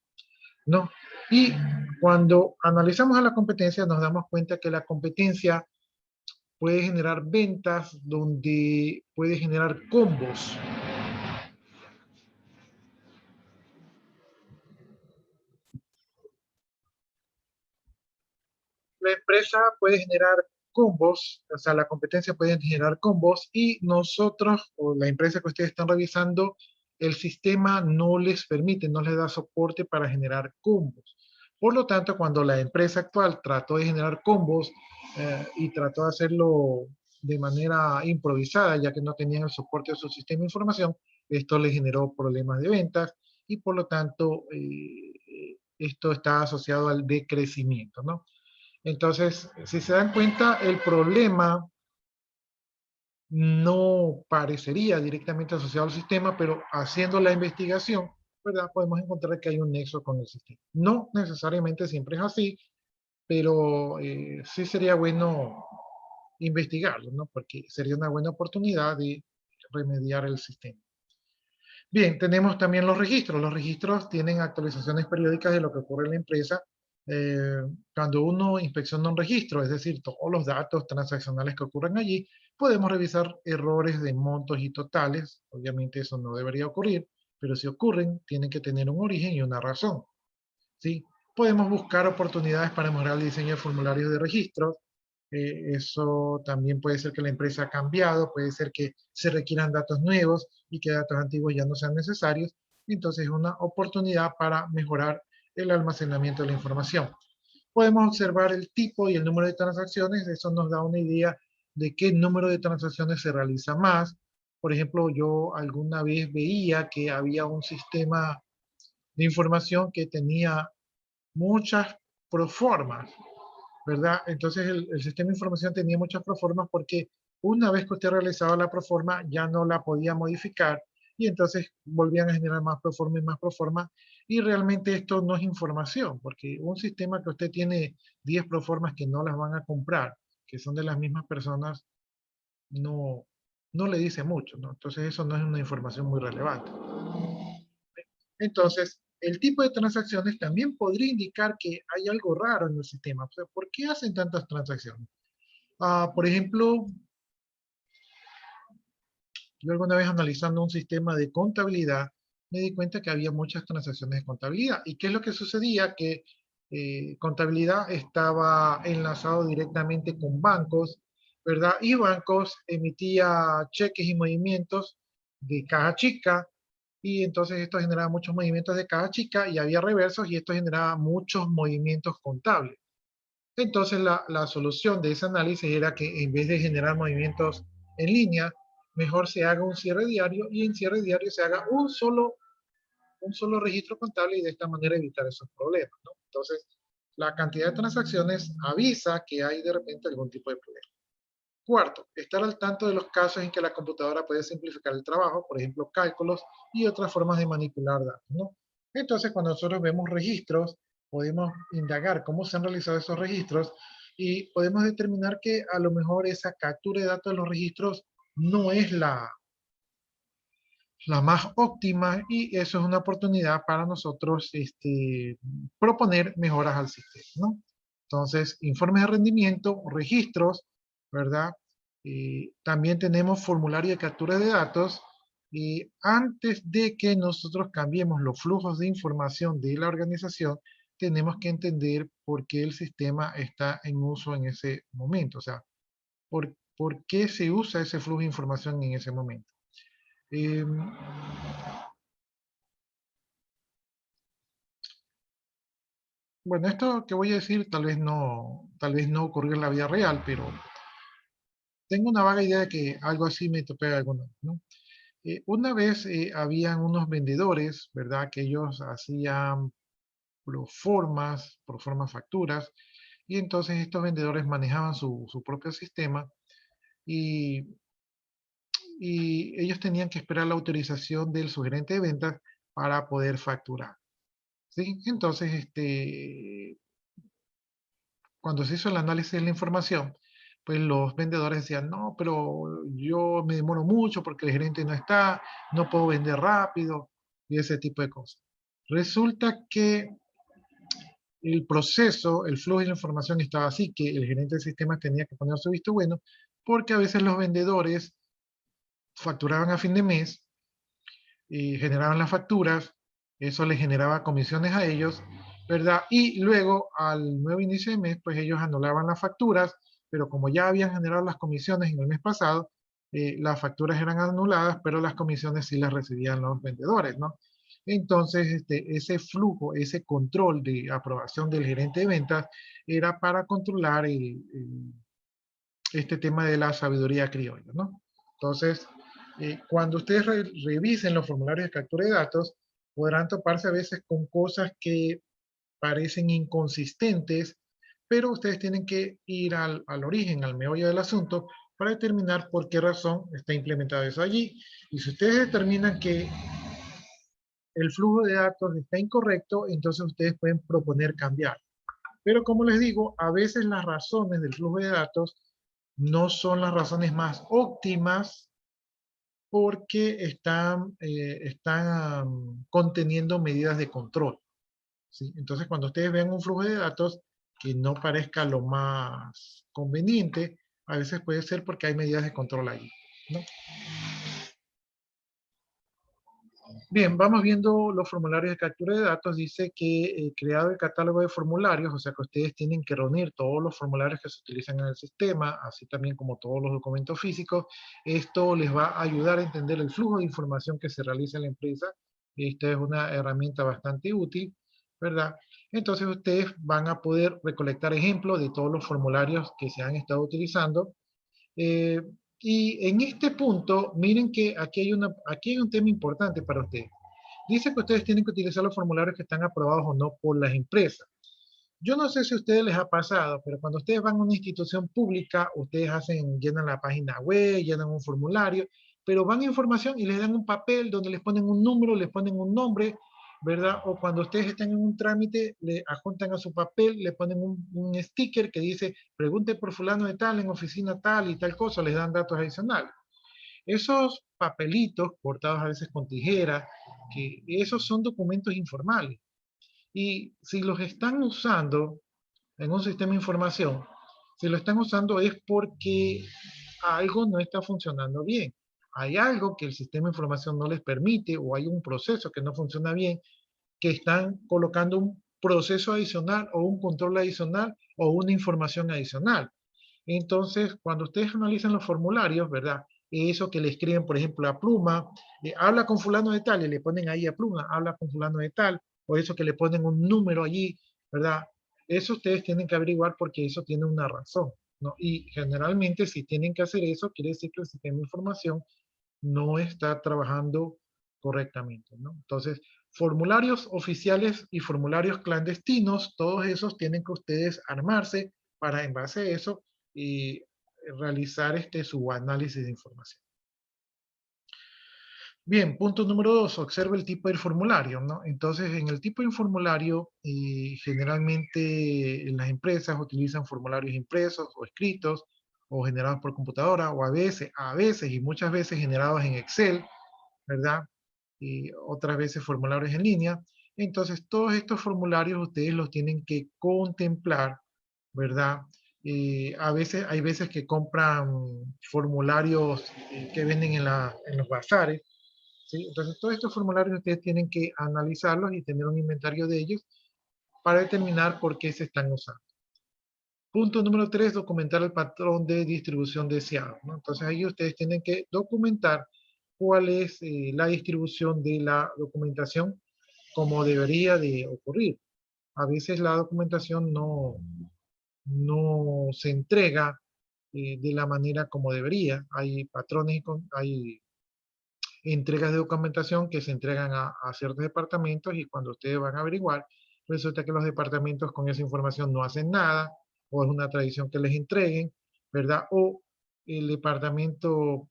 ¿no? Y cuando analizamos a la competencia, nos damos cuenta que la competencia puede generar ventas donde puede generar combos. La empresa puede generar combos, o sea, la competencia puede generar combos y nosotros o la empresa que ustedes están revisando, el sistema no les permite, no les da soporte para generar combos. Por lo tanto, cuando la empresa actual trató de generar combos y trató de hacerlo de manera improvisada, ya que no tenían el soporte de su sistema de información, esto le generó problemas de ventas y por lo tanto esto está asociado al decrecimiento, ¿no? Entonces, si se dan cuenta, el problema no parecería directamente asociado al sistema, pero haciendo la investigación, ¿verdad? Podemos encontrar que hay un nexo con el sistema. No necesariamente siempre es así, pero sí sería bueno investigarlo, ¿no? Porque sería una buena oportunidad de remediar el sistema. Bien, tenemos también los registros. Los registros tienen actualizaciones periódicas de lo que ocurre en la empresa. Eh, Cuando uno inspecciona un registro, es decir, todos los datos transaccionales que ocurren allí, podemos revisar errores de montos y totales. Obviamente eso no debería ocurrir, pero si ocurren, tienen que tener un origen y una razón. ¿Sí? Podemos buscar oportunidades para mejorar el diseño de formularios de registro. Eso también puede ser que la empresa ha cambiado, puede ser que se requieran datos nuevos y que datos antiguos ya no sean necesarios. Entonces es una oportunidad para mejorar el almacenamiento de la información. Podemos observar el tipo y el número de transacciones. Eso nos da una idea de qué número de transacciones se realiza más. Por ejemplo, yo alguna vez veía que había un sistema de información que tenía muchas proformas, ¿verdad? Entonces el sistema de información tenía muchas proformas porque una vez que usted realizaba la proforma ya no la podía modificar y entonces volvían a generar más proformas y más proformas y realmente esto no es información porque un sistema que usted tiene 10 proformas que no las van a comprar, que son de las mismas personas, no, no le dice mucho, ¿no? Entonces eso no es una información muy relevante. Entonces, el tipo de transacciones también podría indicar que hay algo raro en el sistema. O sea, ¿por qué hacen tantas transacciones? Por ejemplo, yo alguna vez analizando un sistema de contabilidad, me di cuenta que había muchas transacciones de contabilidad. ¿Y qué es lo que sucedía? Que contabilidad estaba enlazado directamente con bancos, ¿verdad? Y bancos emitía cheques y movimientos de caja chica, y entonces esto generaba muchos movimientos de caja chica y había reversos y esto generaba muchos movimientos contables. Entonces la solución de ese análisis era que en vez de generar movimientos en línea, mejor se haga un cierre diario y en cierre diario se haga un solo registro contable y de esta manera evitar esos problemas, ¿no? Entonces, la cantidad de transacciones avisa que hay de repente algún tipo de problema. Cuarto, estar al tanto de los casos en que la computadora puede simplificar el trabajo, por ejemplo, cálculos y otras formas de manipular datos, ¿no? Entonces, cuando nosotros vemos registros, podemos indagar cómo se han realizado esos registros y podemos determinar que a lo mejor esa captura de datos de los registros no es la más óptima y eso es una oportunidad para nosotros proponer mejoras al sistema, ¿no? Entonces, informes de rendimiento, registros, ¿verdad? También tenemos formulario de captura de datos y antes de que nosotros cambiemos los flujos de información de la organización, tenemos que entender por qué el sistema está en uso en ese momento, o sea, por qué se usa ese flujo de información en ese momento. Eh, Bueno, esto que voy a decir tal vez no ocurrió en la vida real, pero tengo una vaga idea de que algo así me topé alguna vez, ¿no? Una vez habían unos vendedores, ¿verdad? Que ellos hacían proformas facturas, y entonces estos vendedores manejaban su propio sistema y, y ellos tenían que esperar la autorización del sugerente de ventas para poder facturar, ¿sí? Entonces, cuando se hizo el análisis de la información, pues los vendedores decían, no, pero yo me demoro mucho porque el gerente no está, no puedo vender rápido y ese tipo de cosas. Resulta que el proceso, el flujo de la información estaba así, que el gerente de sistemas tenía que poner su visto bueno, porque a veces los vendedores facturaban a fin de mes y generaban las facturas, eso les generaba comisiones a ellos, ¿verdad? Y luego al nuevo inicio de mes, pues ellos anulaban las facturas, pero como ya habían generado las comisiones en el mes pasado, las facturas eran anuladas, pero las comisiones sí las recibían los vendedores, ¿no? Entonces, ese flujo, ese control de aprobación del gerente de ventas era para controlar este tema de la sabiduría criolla, ¿no? Entonces, cuando ustedes revisen los formularios de captura de datos, podrán toparse a veces con cosas que parecen inconsistentes, pero ustedes tienen que ir al origen, al meollo del asunto, para determinar por qué razón está implementado eso allí. Y si ustedes determinan que el flujo de datos está incorrecto, entonces ustedes pueden proponer cambiar. Pero como les digo, a veces las razones del flujo de datos no son las razones más óptimas porque están conteniendo medidas de control, ¿sí? Entonces, cuando ustedes vean un flujo de datos que no parezca lo más conveniente, a veces puede ser porque hay medidas de control ahí, ¿no? Bien, vamos viendo los formularios de captura de datos. Dice que creado el catálogo de formularios, o sea que ustedes tienen que reunir todos los formularios que se utilizan en el sistema, así también como todos los documentos físicos. Esto les va a ayudar a entender el flujo de información que se realiza en la empresa. Esta es una herramienta bastante útil, ¿verdad? Entonces ustedes van a poder recolectar ejemplos de todos los formularios que se han estado utilizando. Eh, y en este punto, miren que aquí hay un tema importante para ustedes. Dice que ustedes tienen que utilizar los formularios que están aprobados o no por las empresas. Yo no sé si a ustedes les ha pasado, pero cuando ustedes van a una institución pública, ustedes llenan la página web, llenan un formulario, pero van a información y les dan un papel donde les ponen un número, les ponen un nombre, ¿verdad? O cuando ustedes están en un trámite, le adjuntan a su papel, le ponen un sticker que dice, pregunte por fulano de tal, en oficina tal y tal cosa, les dan datos adicionales. Esos papelitos cortados a veces con tijera, que esos son documentos informales. Y si los están usando en un sistema de información, si lo están usando es porque algo no está funcionando bien. Hay algo que el sistema de información no les permite o hay un proceso que no funciona bien, que están colocando un proceso adicional o un control adicional o una información adicional. Entonces, cuando ustedes analizan los formularios, ¿verdad? Eso que le escriben, por ejemplo, a Pluma, habla con fulano de tal y le ponen ahí a Pluma, habla con fulano de tal, o eso que le ponen un número allí, ¿verdad? Eso ustedes tienen que averiguar porque eso tiene una razón, ¿no? Y generalmente si tienen que hacer eso, quiere decir que el sistema de información no está trabajando correctamente, ¿no? Entonces, formularios oficiales y formularios clandestinos, todos esos tienen que ustedes armarse para en base a eso y realizar su análisis de información. Bien, punto número 2, observa el tipo del formulario, ¿no? Entonces, en el tipo de formulario, generalmente las empresas utilizan formularios impresos o escritos, o generados por computadora, o a veces y muchas veces generados en Excel, ¿verdad? Y otras veces formularios en línea. Entonces, todos estos formularios ustedes los tienen que contemplar, ¿verdad? Hay veces que compran formularios que venden en los bazares, ¿sí? Entonces, todos estos formularios ustedes tienen que analizarlos y tener un inventario de ellos para determinar por qué se están usando. Punto número 3, documentar el patrón de distribución deseado, ¿no? Entonces, ahí ustedes tienen que documentar cuál es la distribución de la documentación como debería de ocurrir. A veces la documentación no se entrega de la manera como debería. Hay patrones, hay entregas de documentación que se entregan a ciertos departamentos y cuando ustedes van a averiguar, resulta que los departamentos con esa información no hacen nada, o es una tradición que les entreguen, ¿verdad? O el departamento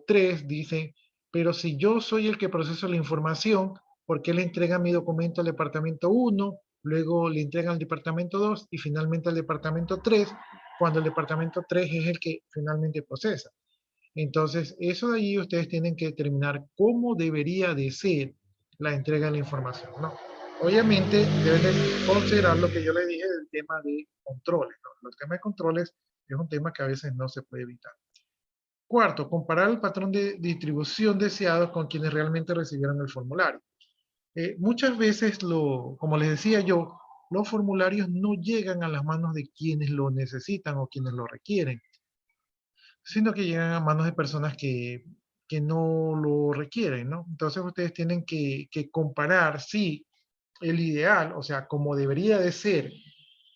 3 dice, pero si yo soy el que proceso la información, ¿por qué le entregan mi documento al departamento 1, luego le entregan al departamento 2 y finalmente al departamento 3, cuando el departamento 3 es el que finalmente procesa? Entonces, eso de allí ustedes tienen que determinar cómo debería de ser la entrega de la información, ¿no? Obviamente, deben de considerar lo que yo les dije del tema de controles, ¿no? El tema de controles es un tema que a veces no se puede evitar. Cuarto, comparar el patrón de distribución deseado con quienes realmente recibieron el formulario. Muchas veces, como les decía yo, los formularios no llegan a las manos de quienes lo necesitan o quienes lo requieren, sino que llegan a manos de personas que no lo requieren, ¿no? Entonces ustedes tienen que comparar si el ideal, o sea, como debería de ser,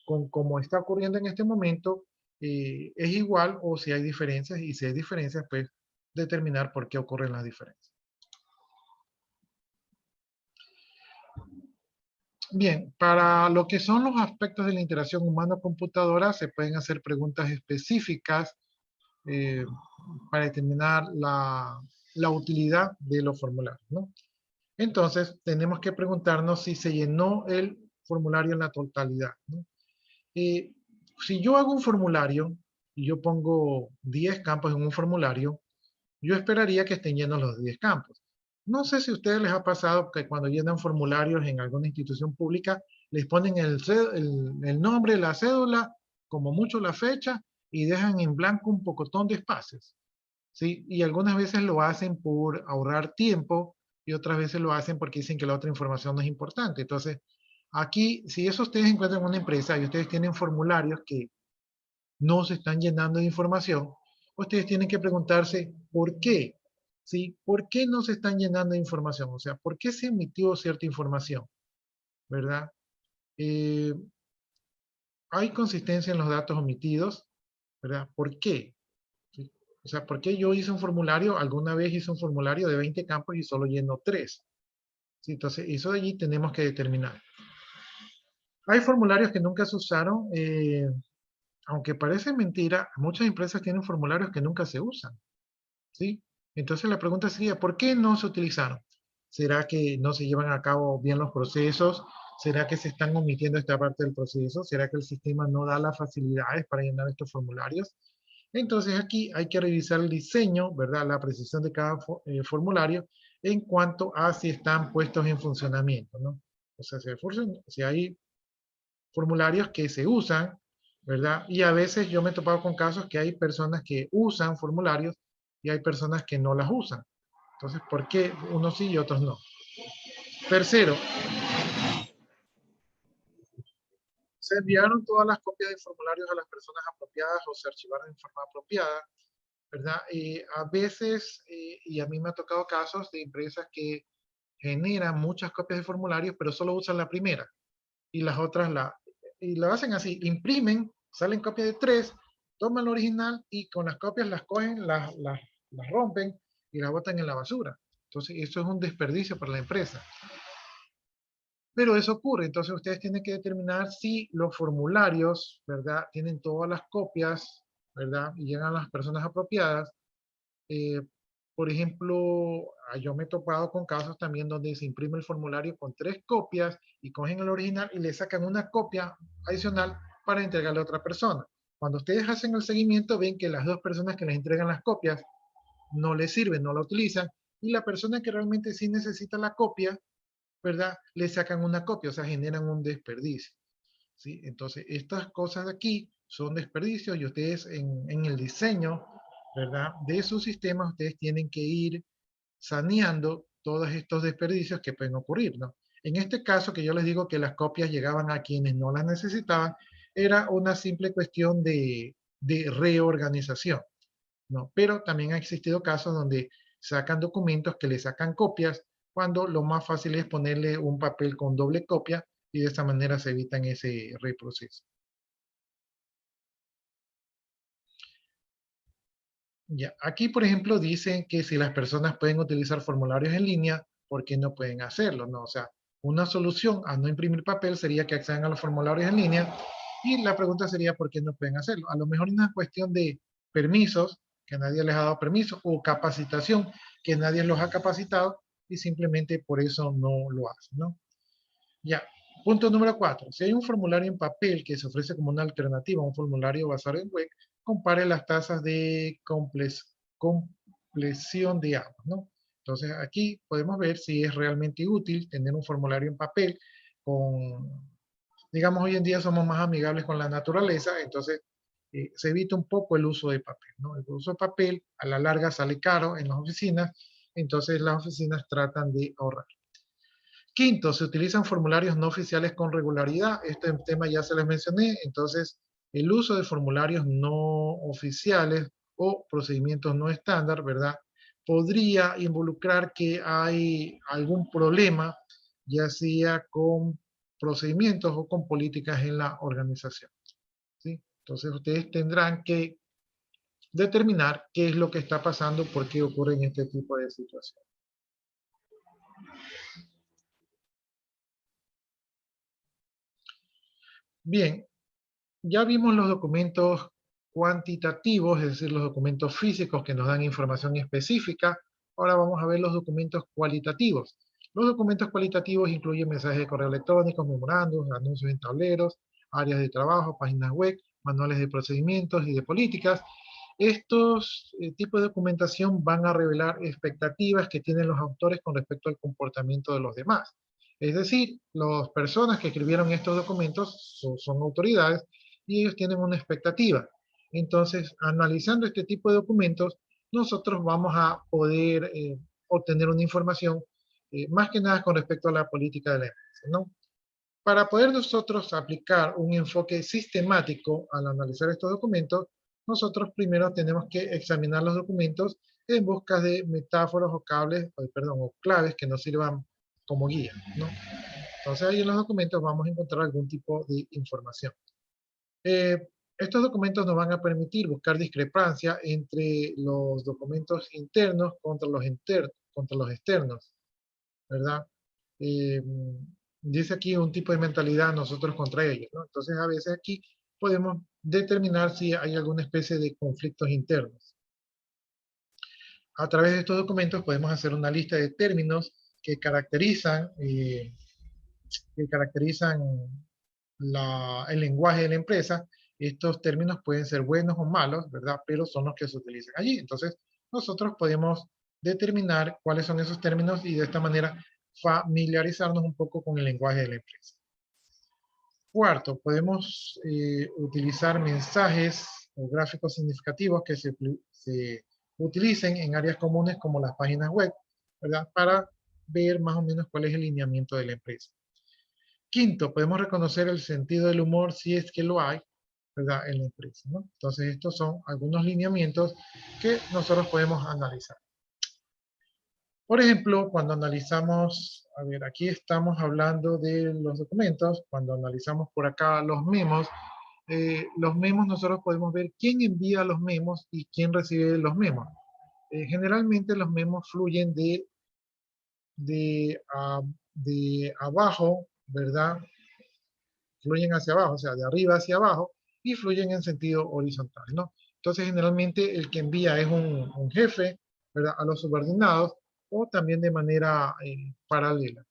con cómo está ocurriendo en este momento, es igual o si hay diferencias, y si hay diferencias, pues determinar por qué ocurren las diferencias. Bien, para lo que son los aspectos de la interacción humano-computadora, se pueden hacer preguntas específicas eh, para determinar la utilidad de los formularios, ¿no? Entonces, tenemos que preguntarnos si se llenó el formulario en la totalidad, ¿no? Si yo hago un formulario y yo pongo 10 campos en un formulario, yo esperaría que estén llenos los 10 campos. No sé si a ustedes les ha pasado que cuando llenan formularios en alguna institución pública, les ponen el nombre, la cédula, como mucho la fecha, y dejan en blanco un pocotón de espacios, ¿sí? Y algunas veces lo hacen por ahorrar tiempo y otras veces lo hacen porque dicen que la otra información no es importante. Entonces, aquí, si eso ustedes encuentran en una empresa y ustedes tienen formularios que no se están llenando de información, ustedes tienen que preguntarse por qué, ¿sí? ¿Por qué no se están llenando de información? O sea, ¿por qué se emitió cierta información? ¿Verdad? Eh, ¿Hay consistencia en los datos omitidos? ¿Verdad? ¿Por qué? ¿Sí? O sea, ¿por qué yo hice un formulario? Alguna vez hice un formulario de 20 campos y solo lleno 3. ¿Sí? Entonces, eso de allí tenemos que determinar. Hay formularios que nunca se usaron. Aunque parece mentira, muchas empresas tienen formularios que nunca se usan. ¿Sí? Entonces la pregunta sería, ¿por qué no se utilizaron? ¿Será que no se llevan a cabo bien los procesos? ¿Será que se están omitiendo esta parte del proceso? ¿Será que el sistema no da las facilidades para llenar estos formularios? Entonces aquí hay que revisar el diseño, ¿verdad? La precisión de cada formulario en cuanto a si están puestos en funcionamiento, ¿no? O sea, si hay formularios que se usan, ¿verdad? Y a veces yo me he topado con casos que hay personas que usan formularios y hay personas que no las usan. Entonces, ¿por qué unos sí y otros no? Tercero, se enviaron todas las copias de formularios a las personas apropiadas o se archivaron en forma apropiada, ¿verdad? A veces, y a mí me ha tocado casos de empresas que generan muchas copias de formularios, pero solo usan la primera y las otras y lo hacen así, imprimen, salen copias de 3, toman la original y con las copias las cogen, las rompen y las botan en la basura. Entonces, eso es un desperdicio para la empresa. Pero eso ocurre, entonces ustedes tienen que determinar si los formularios, ¿verdad? Tienen todas las copias, ¿verdad? Y llegan a las personas apropiadas. Eh, por ejemplo, yo me he topado con casos también donde se imprime el formulario con 3 copias y cogen el original y le sacan una copia adicional para entregarle a otra persona. Cuando ustedes hacen el seguimiento, ven que las 2 personas que les entregan las copias no les sirven, no la utilizan, y la persona que realmente sí necesita la copia, ¿verdad? Le sacan una copia, o sea, generan un desperdicio, ¿sí? Entonces, estas cosas de aquí son desperdicios y ustedes en el diseño, ¿verdad? De sus sistemas, ustedes tienen que ir saneando todos estos desperdicios que pueden ocurrir, ¿no? En este caso, que yo les digo que las copias llegaban a quienes no las necesitaban, era una simple cuestión de reorganización, ¿no? Pero también ha existido casos donde sacan documentos que le sacan copias cuando lo más fácil es ponerle un papel con doble copia y de esta manera se evitan ese reproceso. Ya, aquí por ejemplo dicen que si las personas pueden utilizar formularios en línea, ¿por qué no pueden hacerlo? No, o sea, una solución a no imprimir papel sería que accedan a los formularios en línea y la pregunta sería ¿por qué no pueden hacerlo? A lo mejor es una cuestión de permisos, que nadie les ha dado permiso, o capacitación, que nadie los ha capacitado y simplemente por eso no lo hacen, ¿no? Ya, punto número 4. Si hay un formulario en papel que se ofrece como una alternativa a un formulario basado en web, compare las tasas de compleción de ambos, ¿no? Entonces aquí podemos ver si es realmente útil tener un formulario en papel con, digamos, hoy en día somos más amigables con la naturaleza, entonces se evita un poco el uso de papel, ¿no? El uso de papel a la larga sale caro en las oficinas, entonces las oficinas tratan de ahorrar. Quinto, se utilizan formularios no oficiales con regularidad. Este tema ya se les mencioné. Entonces, el uso de formularios no oficiales o procedimientos no estándar, ¿verdad? Podría involucrar que hay algún problema, ya sea con procedimientos o con políticas en la organización, ¿sí? Entonces, ustedes tendrán que determinar qué es lo que está pasando, por qué ocurren este tipo de situaciones. Bien, ya vimos los documentos cuantitativos, es decir, los documentos físicos que nos dan información específica. Ahora vamos a ver los documentos cualitativos. Los documentos cualitativos incluyen mensajes de correo electrónico, memorandos, anuncios en tableros, áreas de trabajo, páginas web, manuales de procedimientos y de políticas. Estos tipos de documentación van a revelar expectativas que tienen los autores con respecto al comportamiento de los demás. Es decir, las personas que escribieron estos documentos son autoridades y ellos tienen una expectativa. Entonces, analizando este tipo de documentos, nosotros vamos a poder obtener una información más que nada con respecto a la política de la empresa, ¿no? Para poder nosotros aplicar un enfoque sistemático al analizar estos documentos, nosotros primero tenemos que examinar los documentos en busca de metáforas o o claves que nos sirvan como guía, ¿no? Entonces ahí en los documentos vamos a encontrar algún tipo de información. Eh, Estos documentos nos van a permitir buscar discrepancia entre los documentos internos contra los externos, ¿verdad? Eh, Dice aquí un tipo de mentalidad nosotros contra ellos, ¿no? Entonces a veces aquí podemos determinar si hay alguna especie de conflictos internos. A través de estos documentos podemos hacer una lista de términos que caracterizan el lenguaje de la empresa. Estos términos pueden ser buenos o malos, ¿verdad? Pero son los que se utilizan allí. Entonces, nosotros podemos determinar cuáles son esos términos y de esta manera familiarizarnos un poco con el lenguaje de la empresa. Cuarto, podemos utilizar mensajes o gráficos significativos que se utilicen en áreas comunes como las páginas web, ¿verdad? Para ver más o menos cuál es el lineamiento de la empresa. Quinto, podemos reconocer el sentido del humor si es que lo hay, ¿verdad? En la empresa, ¿no? Entonces, estos son algunos lineamientos que nosotros podemos analizar. Por ejemplo, cuando analizamos, a ver, aquí estamos hablando de los documentos, cuando analizamos por acá los memos nosotros podemos ver quién envía los memos y quién recibe los memos. Generalmente los memos fluyen de, de abajo ¿verdad? Fluyen hacia abajo, o sea, de arriba hacia abajo, y fluyen en sentido horizontal, ¿no? Entonces, generalmente el que envía es un jefe, ¿verdad? A los subordinados, o también de manera paralela.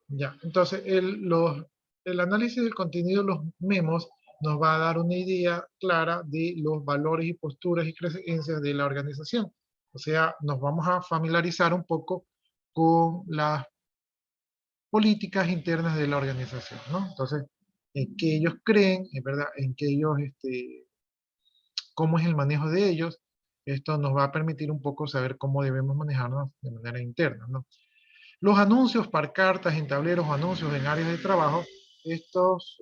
Ya, entonces el análisis del contenido de los memos nos va a dar una idea clara de los valores y posturas y creencias de la organización. O sea, nos vamos a familiarizar un poco con las políticas internas de la organización, ¿no? Entonces, en qué ellos creen, es verdad, en qué ellos, cómo es el manejo de ellos. Esto nos va a permitir un poco saber cómo debemos manejarnos de manera interna, ¿no? Los anuncios, pancartas en tableros o anuncios en áreas de trabajo, estos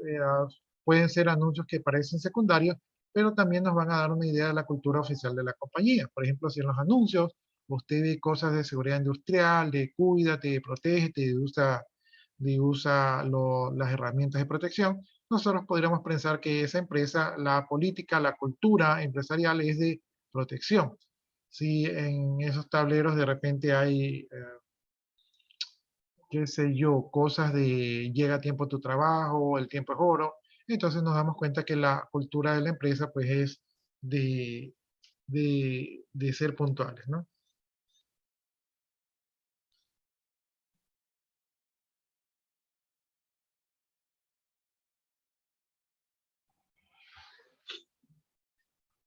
pueden ser anuncios que parecen secundarios, pero también nos van a dar una idea de la cultura oficial de la compañía. Por ejemplo, si en los anuncios usted ve cosas de seguridad industrial, de cuídate, de protégete, de usa las herramientas de protección, nosotros podríamos pensar que esa empresa, la política, la cultura empresarial es de protección. Si en esos tableros de repente hay qué sé yo, cosas de llega a tiempo a tu trabajo, el tiempo es oro, entonces nos damos cuenta que la cultura de la empresa pues es de, de ser puntuales, ¿no?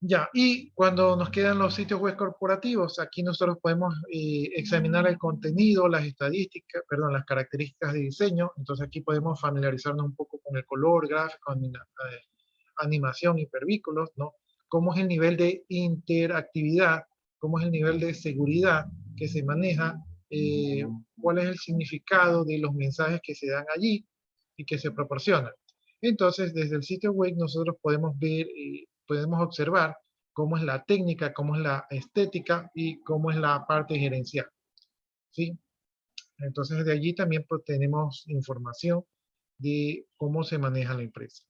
Ya, y cuando nos quedan los sitios web corporativos, aquí nosotros podemos examinar el contenido, las estadísticas, perdón, las características de diseño. Entonces aquí podemos familiarizarnos un poco con el color, gráfico, animación, hipervínculos, ¿no? Cómo es el nivel de interactividad, cómo es el nivel de seguridad que se maneja, cuál es el significado de los mensajes que se dan allí y que se proporcionan. Entonces, desde el sitio web nosotros podemos ver, podemos observar cómo es la técnica, cómo es la estética y cómo es la parte gerencial, ¿sí? Entonces, de allí también pues, tenemos información de cómo se maneja la empresa.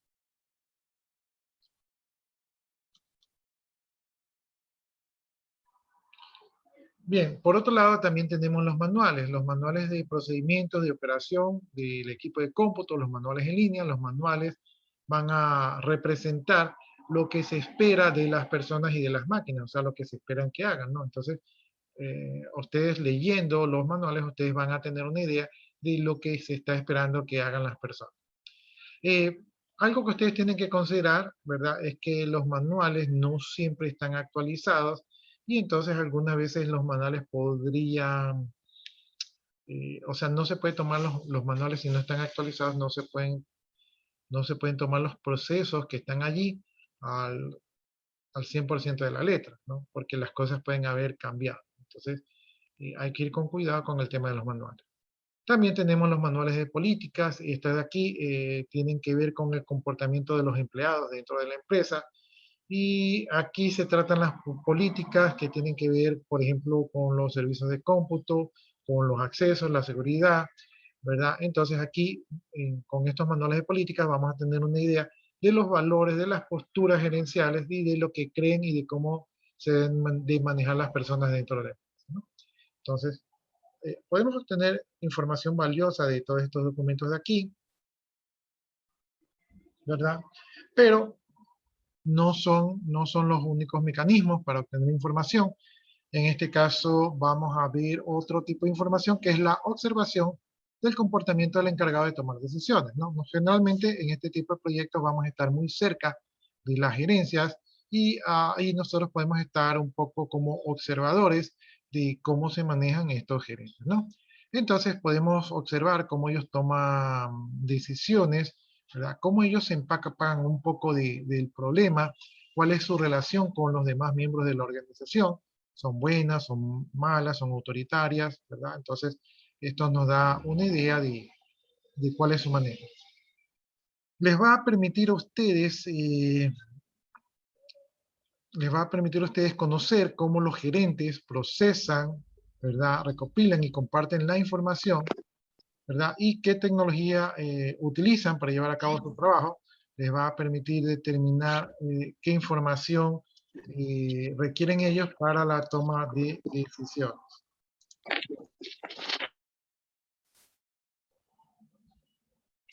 Bien, por otro lado también tenemos los manuales de procedimientos de operación del equipo de cómputo, los manuales en línea, los manuales van a representar lo que se espera de las personas y de las máquinas, o sea, lo que se esperan que hagan, ¿no? Entonces, ustedes leyendo los manuales, ustedes van a tener una idea de lo que se está esperando que hagan las personas. Eh, Algo que ustedes tienen que considerar, ¿verdad? Es que los manuales no siempre están actualizados y entonces algunas veces los manuales podrían, o sea, no se puede tomar los manuales si no están actualizados, no se pueden tomar los procesos que están allí al, al 100% de la letra, ¿no? Porque las cosas pueden haber cambiado. Entonces, hay que ir con cuidado con el tema de los manuales. También tenemos los manuales de políticas, y estas de aquí tienen que ver con el comportamiento de los empleados dentro de la empresa. Y aquí se tratan las políticas que tienen que ver, por ejemplo, con los servicios de cómputo, con los accesos, la seguridad, ¿verdad? Entonces aquí, con estos manuales de políticas, vamos a tener una idea de los valores, de las posturas gerenciales y de lo que creen y de cómo se deben de manejar las personas dentro de la empresa, ¿no? Entonces, podemos obtener información valiosa de todos estos documentos de aquí, ¿verdad? Pero no son los únicos mecanismos para obtener información. En este caso vamos a ver otro tipo de información que es la observación del comportamiento del encargado de tomar decisiones, ¿no? Generalmente en este tipo de proyectos vamos a estar muy cerca de las gerencias y ahí nosotros podemos estar un poco como observadores de cómo se manejan estos gerentes, ¿no? Entonces podemos observar cómo ellos toman decisiones, ¿verdad? Cómo ellos se empapan un poco del problema, cuál es su relación con los demás miembros de la organización, son buenas, son malas, son autoritarias, ¿verdad? Entonces, esto nos da una idea de cuál es su manejo. Les va a permitir a ustedes, conocer cómo los gerentes procesan, ¿verdad? Recopilan y comparten la información, ¿verdad? Y qué tecnología utilizan para llevar a cabo su trabajo. Les va a permitir determinar qué información requieren ellos para la toma de decisiones.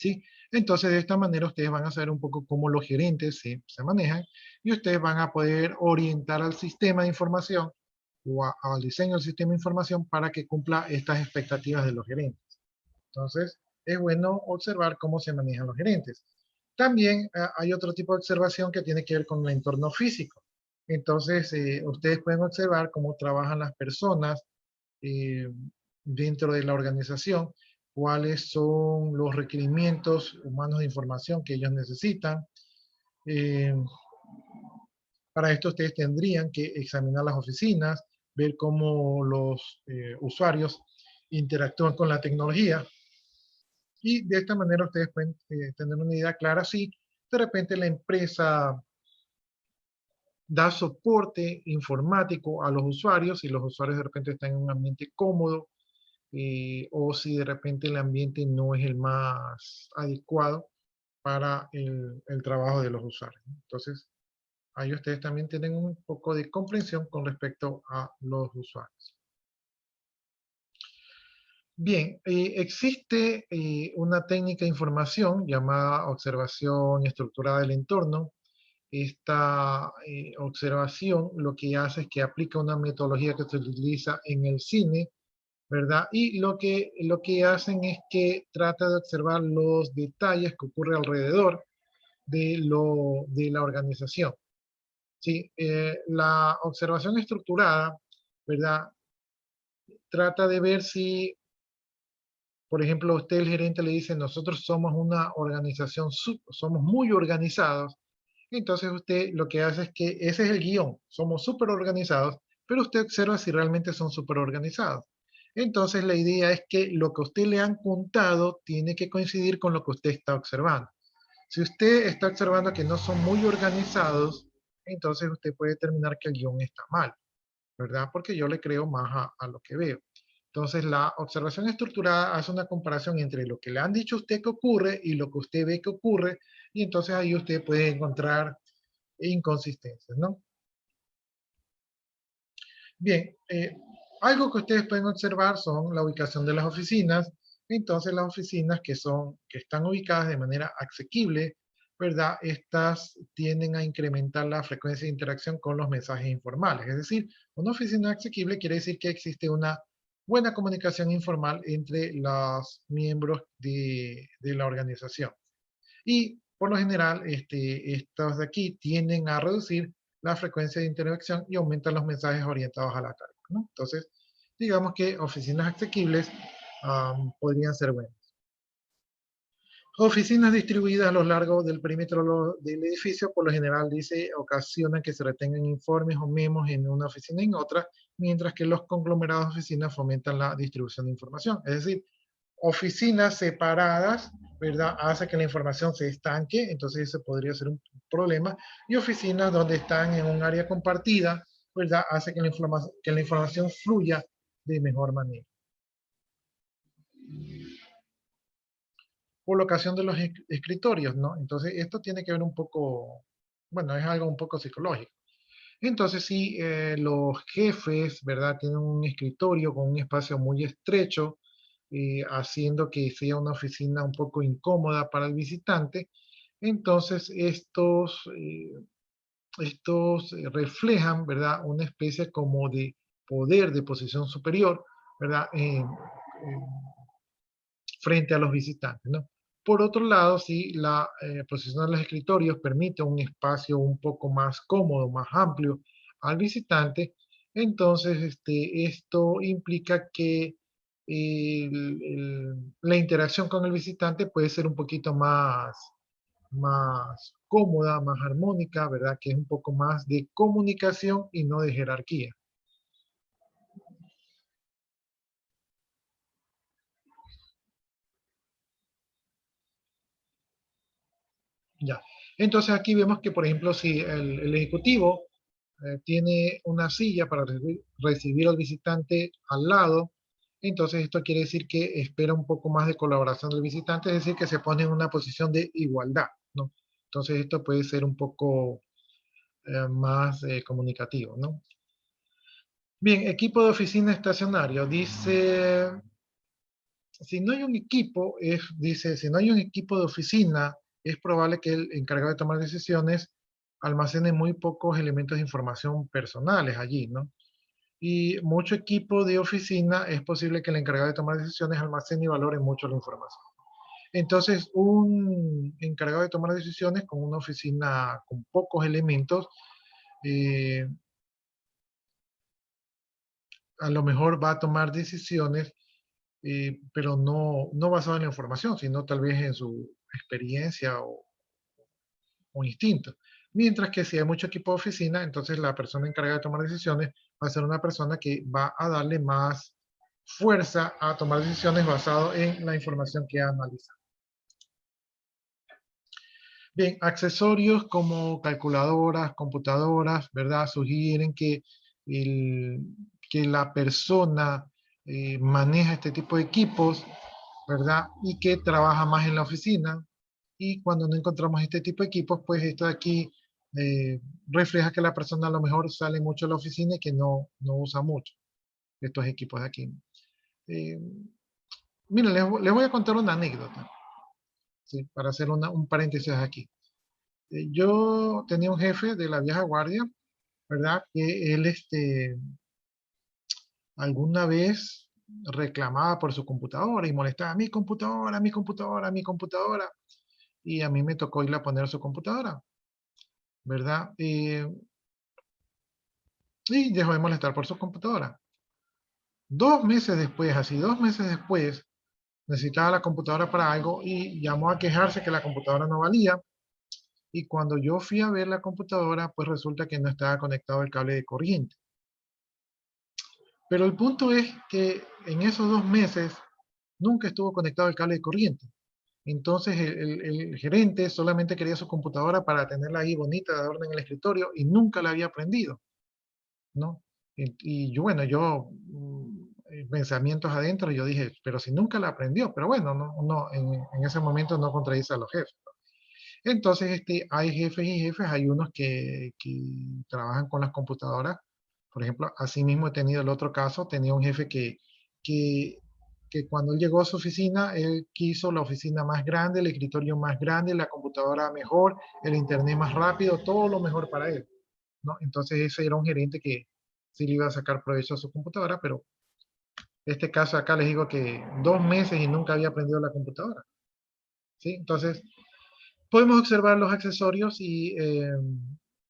¿sí? Entonces, de esta manera ustedes van a saber un poco cómo los gerentes se manejan y ustedes van a poder orientar al sistema de información o al diseño del sistema de información para que cumpla estas expectativas de los gerentes. Entonces, es bueno observar cómo se manejan los gerentes. También hay otro tipo de observación que tiene que ver con el entorno físico. Entonces, ustedes pueden observar cómo trabajan las personas eh, dentro de la organización, cuáles son los requerimientos humanos de información que ellos necesitan. Eh, para esto ustedes tendrían que examinar las oficinas, ver cómo los usuarios interactúan con la tecnología y de esta manera ustedes pueden tener una idea clara si de repente la empresa da soporte informático a los usuarios, si los usuarios de repente están en un ambiente cómodo, o si de repente el ambiente no es el más adecuado para el trabajo de los usuarios. Entonces, ahí ustedes también tienen un poco de comprensión con respecto a los usuarios. Bien, existe una técnica de información llamada observación estructurada del entorno. Esta observación lo que hace es que aplica una metodología que se utiliza en el cine, ¿verdad? Y lo que hacen es que trata de observar los detalles que ocurren alrededor de la organización. ¿Sí? La observación estructurada, ¿verdad? Trata de ver si, por ejemplo, usted, el gerente, le dice, nosotros somos una organización, somos muy organizados. Entonces usted lo que hace es que ese es el guión, somos súper organizados, pero usted observa si realmente son súper organizados. Entonces la idea es que lo que a usted le han contado tiene que coincidir con lo que usted está observando. Si usted está observando que no son muy organizados, entonces usted puede determinar que el guión está mal, ¿verdad? Porque yo le creo más a lo que veo. Entonces la observación estructurada hace una comparación entre lo que le han dicho a usted que ocurre y lo que usted ve que ocurre, y entonces ahí usted puede encontrar inconsistencias, ¿no? Bien, algo que ustedes pueden observar son la ubicación de las oficinas. Entonces, las oficinas que están ubicadas de manera asequible, ¿verdad? Estas tienden a incrementar la frecuencia de interacción con los mensajes informales. Es decir, una oficina asequible quiere decir que existe una buena comunicación informal entre los miembros de la organización. Y por lo general, estos de aquí tienden a reducir la frecuencia de interacción y aumentan los mensajes orientados a la carga, ¿no? Entonces, digamos que oficinas asequibles podrían ser buenas. Oficinas distribuidas a lo largo del perímetro del edificio, por lo general dice, ocasionan que se retengan informes o memos en una oficina y en otra, mientras que los conglomerados de oficinas fomentan la distribución de información. Es decir, oficinas separadas, ¿verdad? Hace que la información se estanque, entonces eso podría ser un problema. Y oficinas donde están en un área compartida, ¿verdad? Hace que la información fluya de mejor manera. Colocación de los escritorios, ¿no? Entonces esto tiene que ver un poco, bueno, es algo un poco psicológico. Entonces, si los jefes, ¿verdad? Tienen un escritorio con un espacio muy estrecho, haciendo que sea una oficina un poco incómoda para el visitante, entonces estos reflejan, ¿verdad? Una especie como de poder de posición superior, ¿verdad? Frente a los visitantes, ¿no? Por otro lado, si la posición de los escritorios permite un espacio un poco más cómodo, más amplio al visitante, entonces esto implica que la interacción con el visitante puede ser un poquito más cómoda, más armónica, ¿verdad? Que es un poco más de comunicación y no de jerarquía. Ya. Entonces aquí vemos que, por ejemplo, si el ejecutivo tiene una silla para recibir al visitante al lado, entonces esto quiere decir que espera un poco más de colaboración del visitante, es decir, que se pone en una posición de igualdad, ¿no? Entonces esto puede ser un poco más comunicativo, ¿no? Bien, equipo de oficina estacionario. Dice si no hay un equipo, dice, si no hay un equipo de oficina, es probable que el encargado de tomar decisiones almacene muy pocos elementos de información personales allí, ¿no? Y mucho equipo de oficina, es posible que el encargado de tomar decisiones almacene y valore mucho la información. Entonces, un encargado de tomar decisiones con una oficina con pocos elementos, eh, a lo mejor va a tomar decisiones, pero no basado en la información, sino tal vez en su experiencia o instinto. Mientras que si hay mucho equipo de oficina, entonces la persona encargada de tomar decisiones va a ser una persona que va a darle más fuerza a tomar decisiones basado en la información que ha analizado. Bien, accesorios como calculadoras, computadoras, ¿verdad? Sugieren que, el, que la persona maneja este tipo de equipos, ¿verdad? Y que trabaja más en la oficina. Y cuando no encontramos este tipo de equipos, pues esto de aquí refleja que la persona a lo mejor sale mucho de la oficina y que no usa mucho estos equipos de aquí. Eh, Miren, les voy a contar una anécdota, ¿sí? Para hacer un paréntesis aquí. Yo tenía un jefe de la vieja guardia, ¿verdad? Que él alguna vez reclamaba por su computadora y molestaba mi computadora, mi computadora, mi computadora. Y a mí me tocó irle a poner su computadora, ¿verdad? Y dejó de molestar por su computadora. 2 meses después, así 2 meses después, necesitaba la computadora para algo y llamó a quejarse que la computadora no valía. Y cuando yo fui a ver la computadora, pues resulta que no estaba conectado el cable de corriente. Pero el punto es que en esos 2 meses nunca estuvo conectado el cable de corriente. Entonces el gerente solamente quería su computadora para tenerla ahí bonita de adorno en el escritorio y nunca la había prendido, ¿no? Y yo, bueno, pensamientos adentro, yo dije, pero si nunca la aprendió, pero bueno, en ese momento no contradice a los jefes. Entonces, hay jefes y jefes, hay unos que trabajan con las computadoras. Por ejemplo, así mismo he tenido el otro caso, tenía un jefe que, que cuando él llegó a su oficina, él quiso la oficina más grande, el escritorio más grande, la computadora mejor, el internet más rápido, todo lo mejor para él, ¿no? Entonces ese era un gerente que sí le iba a sacar provecho a su computadora, pero este caso acá les digo que 2 meses y nunca había aprendido la computadora, ¿sí? Entonces, podemos observar los accesorios y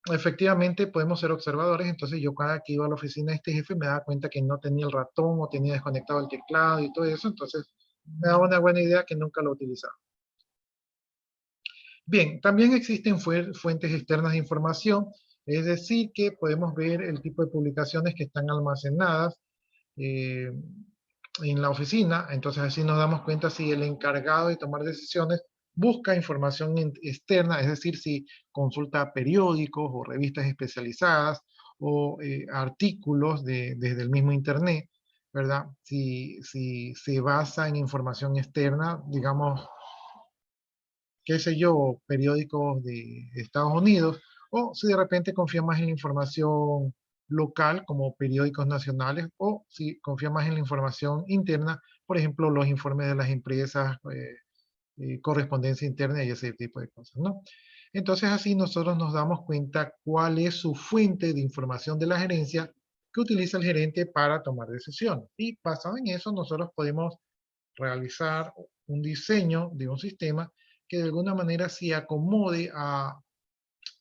efectivamente podemos ser observadores. Entonces yo cada que iba a la oficina de este jefe me daba cuenta que no tenía el ratón o tenía desconectado el teclado y todo eso. Entonces me daba una buena idea que nunca lo utilizaba. Bien, también existen fuentes externas de información, es decir, que podemos ver el tipo de publicaciones que están almacenadas eh, en la oficina. Entonces así nos damos cuenta si el encargado de tomar decisiones busca información externa, es decir, si consulta periódicos o revistas especializadas o artículos desde el mismo Internet, ¿verdad? Si se basa en información externa, digamos, qué sé yo, periódicos de Estados Unidos, o si de repente confía más en la información local, como periódicos nacionales, o si confía más en la información interna, por ejemplo, los informes de las empresas, correspondencia interna y ese tipo de cosas, ¿no? Entonces así nosotros nos damos cuenta cuál es su fuente de información de la gerencia que utiliza el gerente para tomar decisiones. Y basado en eso nosotros podemos realizar un diseño de un sistema que de alguna manera se acomode a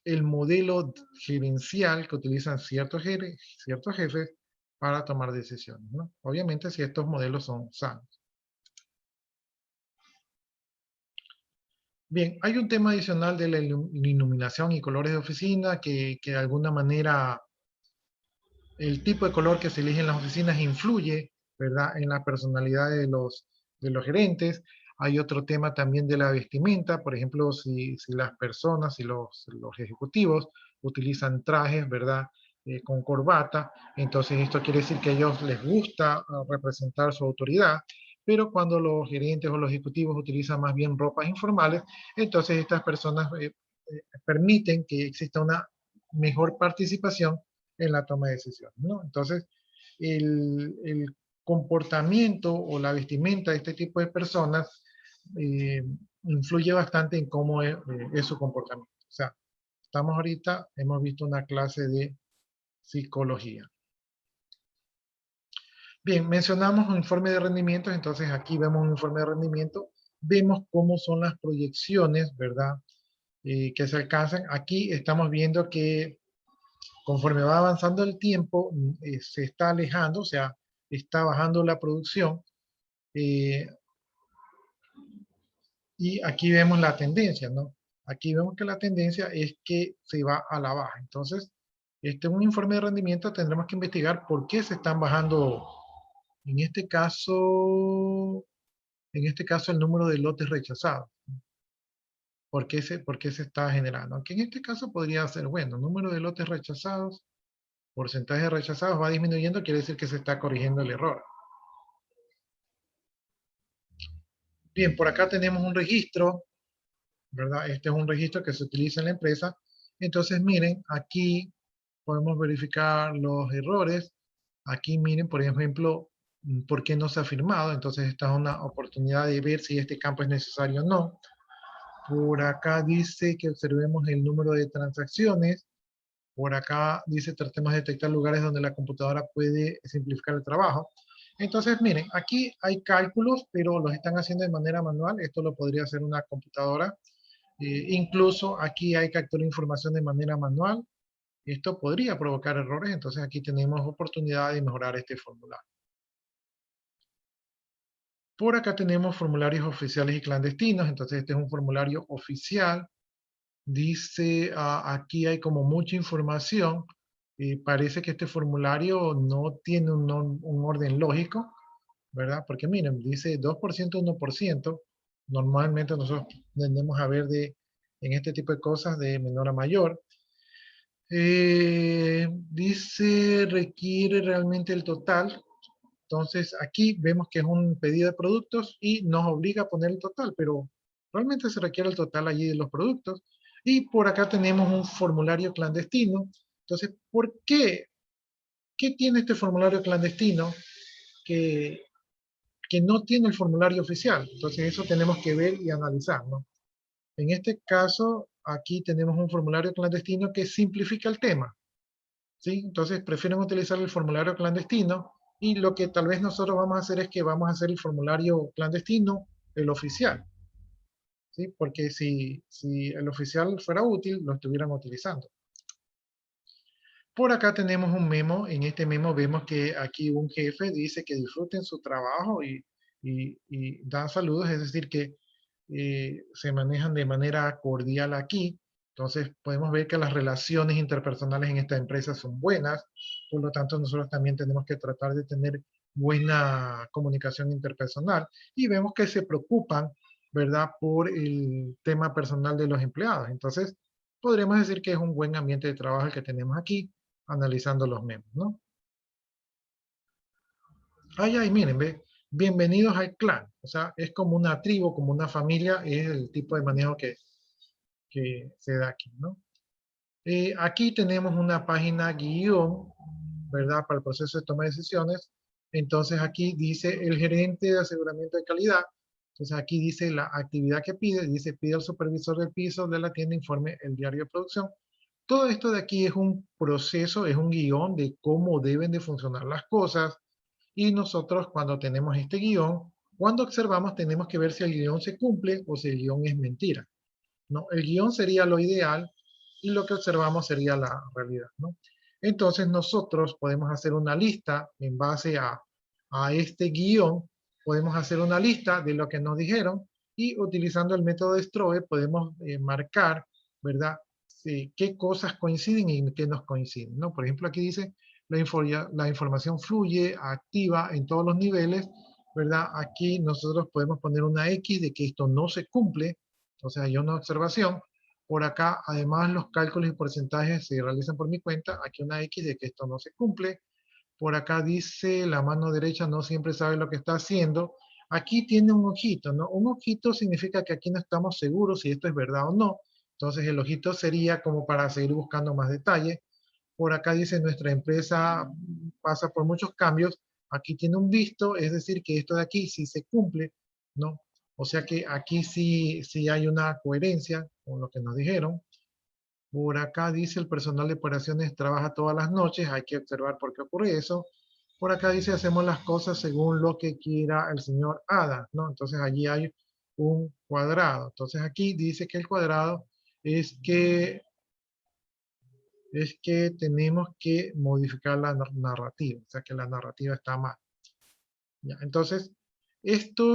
el modelo gerencial que utilizan ciertos jefes para tomar decisiones, ¿no? Obviamente si estos modelos son sanos. Bien, hay un tema adicional de la iluminación y colores de oficina que de alguna manera el tipo de color que se elige en las oficinas influye, ¿verdad?, en la personalidad de los gerentes. Hay otro tema también de la vestimenta, por ejemplo, si las personas, si los ejecutivos utilizan trajes, ¿verdad?, con corbata, entonces esto quiere decir que a ellos les gusta representar su autoridad, pero cuando los gerentes o los ejecutivos utilizan más bien ropas informales, entonces estas personas permiten que exista una mejor participación en la toma de decisiones, ¿no? Entonces, el comportamiento o la vestimenta de este tipo de personas influye bastante en cómo es su comportamiento. O sea, estamos ahorita, hemos visto una clase de psicología. Bien, mencionamos un informe de rendimientos, entonces aquí vemos un informe de rendimiento, vemos cómo son las proyecciones, ¿verdad? Que se alcanzan. Aquí estamos viendo que conforme va avanzando el tiempo, se está alejando, o sea, está bajando la producción. Y aquí vemos la tendencia, ¿no? Aquí vemos que la tendencia es que se va a la baja. Entonces, este es un informe de rendimiento, tendremos que investigar por qué se están bajando, en este caso el número de lotes rechazados. ¿Por qué se está generando? Aunque en este caso podría ser, bueno, número de lotes rechazados, porcentaje de rechazados va disminuyendo, quiere decir que se está corrigiendo el error. Bien, por acá tenemos un registro, ¿verdad? Este es un registro que se utiliza en la empresa. Entonces, miren, aquí podemos verificar los errores. Aquí miren, por ejemplo, por qué no se ha firmado. Entonces, esta es una oportunidad de ver si este campo es necesario o no. Por acá dice que observemos el número de transacciones. Por acá dice tratemos de detectar lugares donde la computadora puede simplificar el trabajo. Entonces, miren, aquí hay cálculos, pero los están haciendo de manera manual. Esto lo podría hacer una computadora. Incluso aquí hay que capturar información de manera manual. Esto podría provocar errores, entonces aquí tenemos oportunidad de mejorar este formulario. Por acá tenemos formularios oficiales y clandestinos, entonces este es un formulario oficial. Dice, aquí hay como mucha información. Parece que este formulario no tiene un orden lógico, ¿verdad? Porque miren, dice 2%, 1%. Normalmente nosotros tendemos a ver en este tipo de cosas de menor a mayor. Dice requiere realmente el total. Entonces aquí vemos que es un pedido de productos y nos obliga a poner el total, pero realmente se requiere el total allí de los productos. Y por acá tenemos un formulario clandestino. Entonces, ¿por qué? ¿Qué tiene este formulario clandestino que, que no tiene el formulario oficial? Entonces eso tenemos que ver y analizar, ¿no? En este caso, aquí tenemos un formulario clandestino que simplifica el tema. ¿Sí? Entonces prefieren utilizar el formulario clandestino y lo que tal vez nosotros vamos a hacer es que vamos a hacer el formulario clandestino, el oficial. ¿Sí? Porque si el oficial fuera útil, lo estuvieran utilizando. Por acá tenemos un memo. En este memo vemos que aquí un jefe dice que disfruten su trabajo y dan saludos, es decir, que se manejan de manera cordial aquí. Entonces podemos ver que las relaciones interpersonales en esta empresa son buenas, por lo tanto nosotros también tenemos que tratar de tener buena comunicación interpersonal y vemos que se preocupan, ¿verdad?, por el tema personal de los empleados. Entonces podremos decir que es un buen ambiente de trabajo el que tenemos aquí, analizando los memos, ¿no? Ay, miren, ve, bienvenidos al clan. O sea, es como una tribu, como una familia, es el tipo de manejo que se da aquí, ¿no? Aquí tenemos una página guión, ¿verdad? Para el proceso de toma de decisiones. Entonces aquí dice el gerente de aseguramiento de calidad. Entonces aquí dice la actividad que pide, dice pide al supervisor del piso de la tienda informe el diario de producción. Todo esto de aquí es un proceso, es un guión de cómo deben de funcionar las cosas. Y nosotros cuando tenemos este guión, cuando observamos tenemos que ver si el guión se cumple o si el guión es mentira. ¿No? El guión sería lo ideal y lo que observamos sería la realidad, ¿no? Entonces nosotros podemos hacer una lista en base a este guión, podemos hacer una lista de lo que nos dijeron y utilizando el método de Strobe podemos marcar, ¿verdad? Qué cosas coinciden y qué nos coinciden, ¿no? Por ejemplo, aquí dice la información fluye, activa en todos los niveles, ¿verdad? Aquí nosotros podemos poner una X de que esto no se cumple, o sea, hay una observación. Por acá, además, los cálculos y porcentajes se realizan por mi cuenta. Aquí una X de que esto no se cumple. Por acá dice la mano derecha no siempre sabe lo que está haciendo. Aquí tiene un ojito, ¿no? Un ojito significa que aquí no estamos seguros si esto es verdad o no. Entonces el ojito sería como para seguir buscando más detalles. Por acá dice nuestra empresa pasa por muchos cambios. aquí tiene un visto, es decir, que esto de aquí sí se cumple, ¿no? O sea que aquí sí hay una coherencia con lo que nos dijeron. Por acá dice el personal de operaciones trabaja todas las noches, hay que observar por qué ocurre eso. Por acá dice hacemos las cosas según lo que quiera el señor Ada, ¿no? Entonces allí hay un cuadrado. Entonces aquí dice que el cuadrado es que, tenemos que modificar la narrativa, o sea que la narrativa está mal. ¿Ya? Entonces, este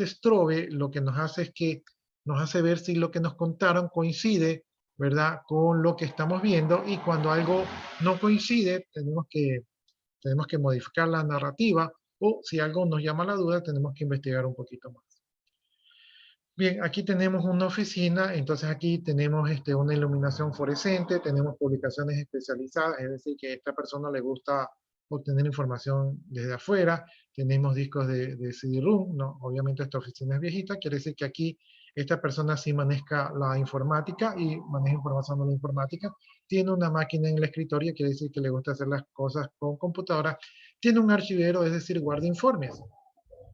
strobe lo que nos hace es que nos hace ver si lo que nos contaron coincide, ¿verdad?, con lo que estamos viendo, y cuando algo no coincide, tenemos que modificar la narrativa, o si algo nos llama la duda, tenemos que investigar un poquito más. Bien, aquí tenemos una oficina, entonces aquí tenemos una iluminación fluorescente, tenemos publicaciones especializadas, es decir, que a esta persona le gusta obtener información desde afuera, tenemos discos de CD-ROOM, ¿no? Obviamente esta oficina es viejita, quiere decir que aquí esta persona sí maneja la informática y maneja información de la informática, tiene una máquina en el escritorio, quiere decir que le gusta hacer las cosas con computadora, tiene un archivero, es decir, guarda informes,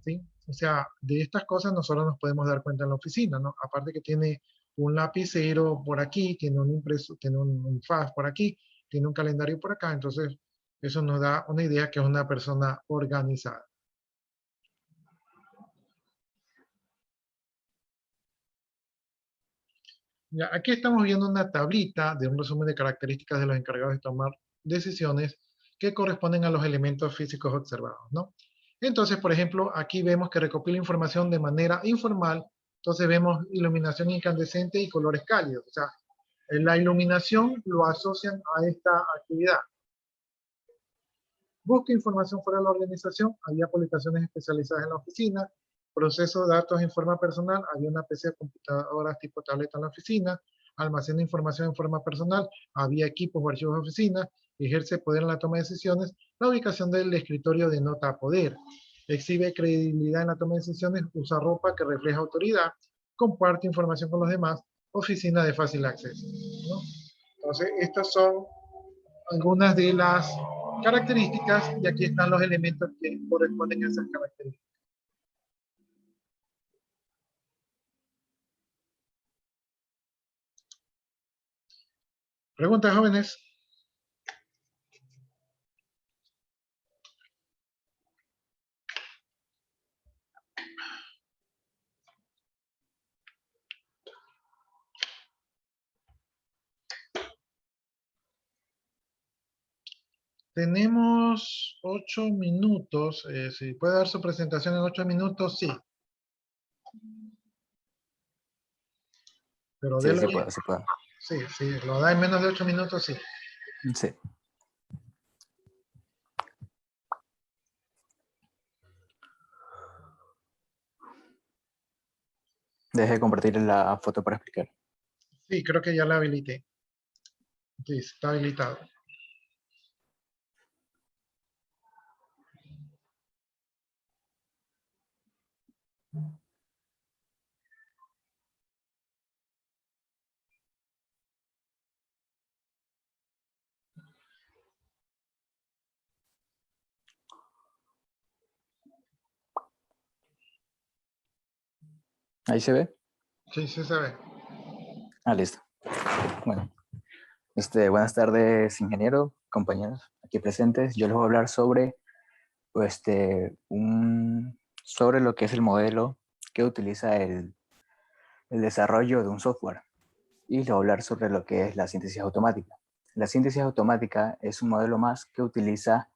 ¿sí? O sea, de estas cosas nosotros nos podemos dar cuenta en la oficina, ¿no? Aparte que tiene un lapicero por aquí, tiene un impreso, tiene un fax por aquí, tiene un calendario por acá, entonces eso nos da una idea que es una persona organizada. Ya, aquí estamos viendo una tablita de un resumen de características de los encargados de tomar decisiones que corresponden a los elementos físicos observados, ¿no? Entonces, por ejemplo, aquí vemos que recopila información de manera informal. Entonces vemos iluminación incandescente y colores cálidos. O sea, la iluminación lo asocian a esta actividad. Busca información fuera de la organización. Había publicaciones especializadas en la oficina. Proceso de datos en forma personal. Había una PC de computadoras tipo tableta en la oficina. Almacena información en forma personal. Había equipos o archivos de oficina. Ejerce poder en la toma de decisiones. La ubicación del escritorio denota poder. Exhibe credibilidad en la toma de decisiones. Usa ropa que refleja autoridad. Comparte información con los demás. Oficina de fácil acceso, ¿no? Entonces, estas son algunas de las características, y aquí están los elementos que corresponden a esas características. Preguntas, jóvenes. Tenemos 8 minutos. Si puede dar su presentación en 8 minutos, sí. Pero Sí, délo sí bien. puedo, sí puedo. Sí, sí, lo da en menos de 8 minutos, sí. Sí. Deje de compartir la foto para explicar. Sí, creo que ya la habilité. Sí, está habilitado. ¿Ahí se ve? Sí, sí se ve. Ah, listo. Bueno, buenas tardes, ingeniero, compañeros aquí presentes. Yo les voy a hablar sobre, sobre lo que es el modelo que utiliza el desarrollo de un software. Y les voy a hablar sobre lo que es la síntesis automática. La síntesis automática es un modelo más que utiliza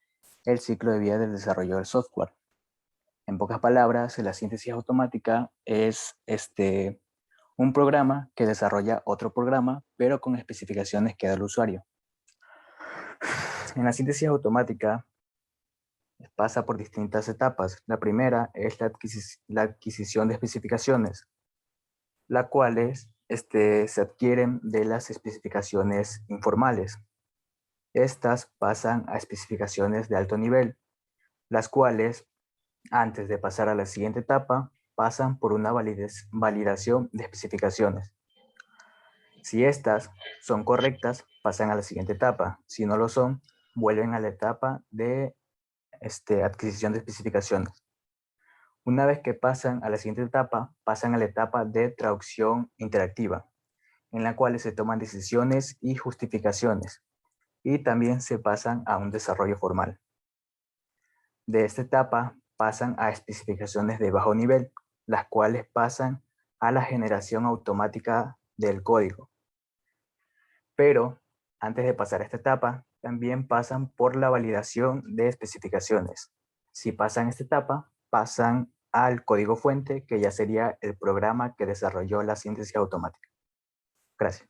el ciclo de vida del desarrollo del software. En pocas palabras, la síntesis automática es un programa que desarrolla otro programa, pero con especificaciones que da el usuario. En la síntesis automática pasa por distintas etapas. La primera es la adquisición de especificaciones, las cuales se adquieren de las especificaciones informales. Estas pasan a especificaciones de alto nivel, las cuales, antes de pasar a la siguiente etapa, pasan por una validación de especificaciones. Si estas son correctas, pasan a la siguiente etapa. Si no lo son, vuelven a la etapa de adquisición de especificaciones. Una vez que pasan a la siguiente etapa, pasan a la etapa de traducción interactiva, en la cual se toman decisiones y justificaciones, y también se pasan a un desarrollo formal. De esta etapa pasan a especificaciones de bajo nivel, las cuales pasan a la generación automática del código. Pero antes de pasar a esta etapa, también pasan por la validación de especificaciones. Si pasan esta etapa, pasan al código fuente, que ya sería el programa que desarrolló la síntesis automática. Gracias.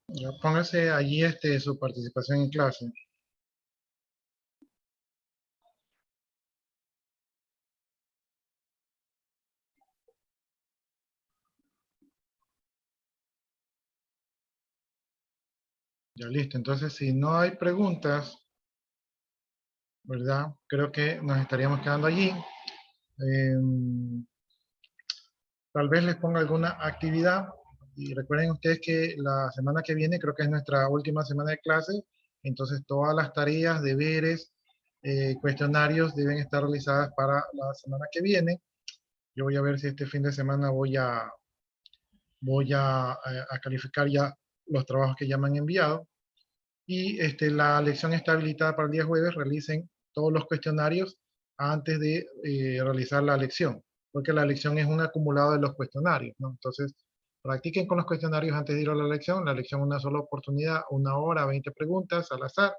Ya póngase allí su participación en clase. Ya listo. Entonces, si no hay preguntas, ¿verdad? Creo que nos estaríamos quedando allí. Tal vez les ponga alguna actividad. Y recuerden ustedes que la semana que viene creo que es nuestra última semana de clase. Entonces, todas las tareas, deberes, cuestionarios deben estar realizadas para la semana que viene. Yo voy a ver si este fin de semana voy a calificar ya los trabajos que ya me han enviado. Y la lección está habilitada para el día jueves. Realicen todos los cuestionarios antes de realizar la lección, porque la lección es un acumulado de los cuestionarios, ¿no? Entonces, practiquen con los cuestionarios antes de ir a la lección. La lección es una sola oportunidad, 1 hora, 20 preguntas al azar.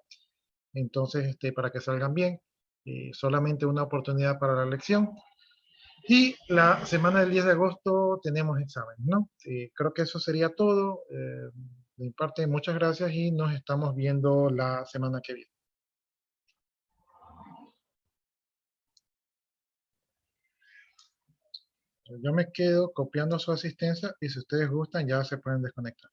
Entonces, para que salgan bien, solamente una oportunidad para la lección. Y la semana del 10 de agosto tenemos examen, ¿no? Creo que eso sería todo. De mi parte, muchas gracias y nos estamos viendo la semana que viene. Yo me quedo copiando su asistencia y si ustedes gustan ya se pueden desconectar.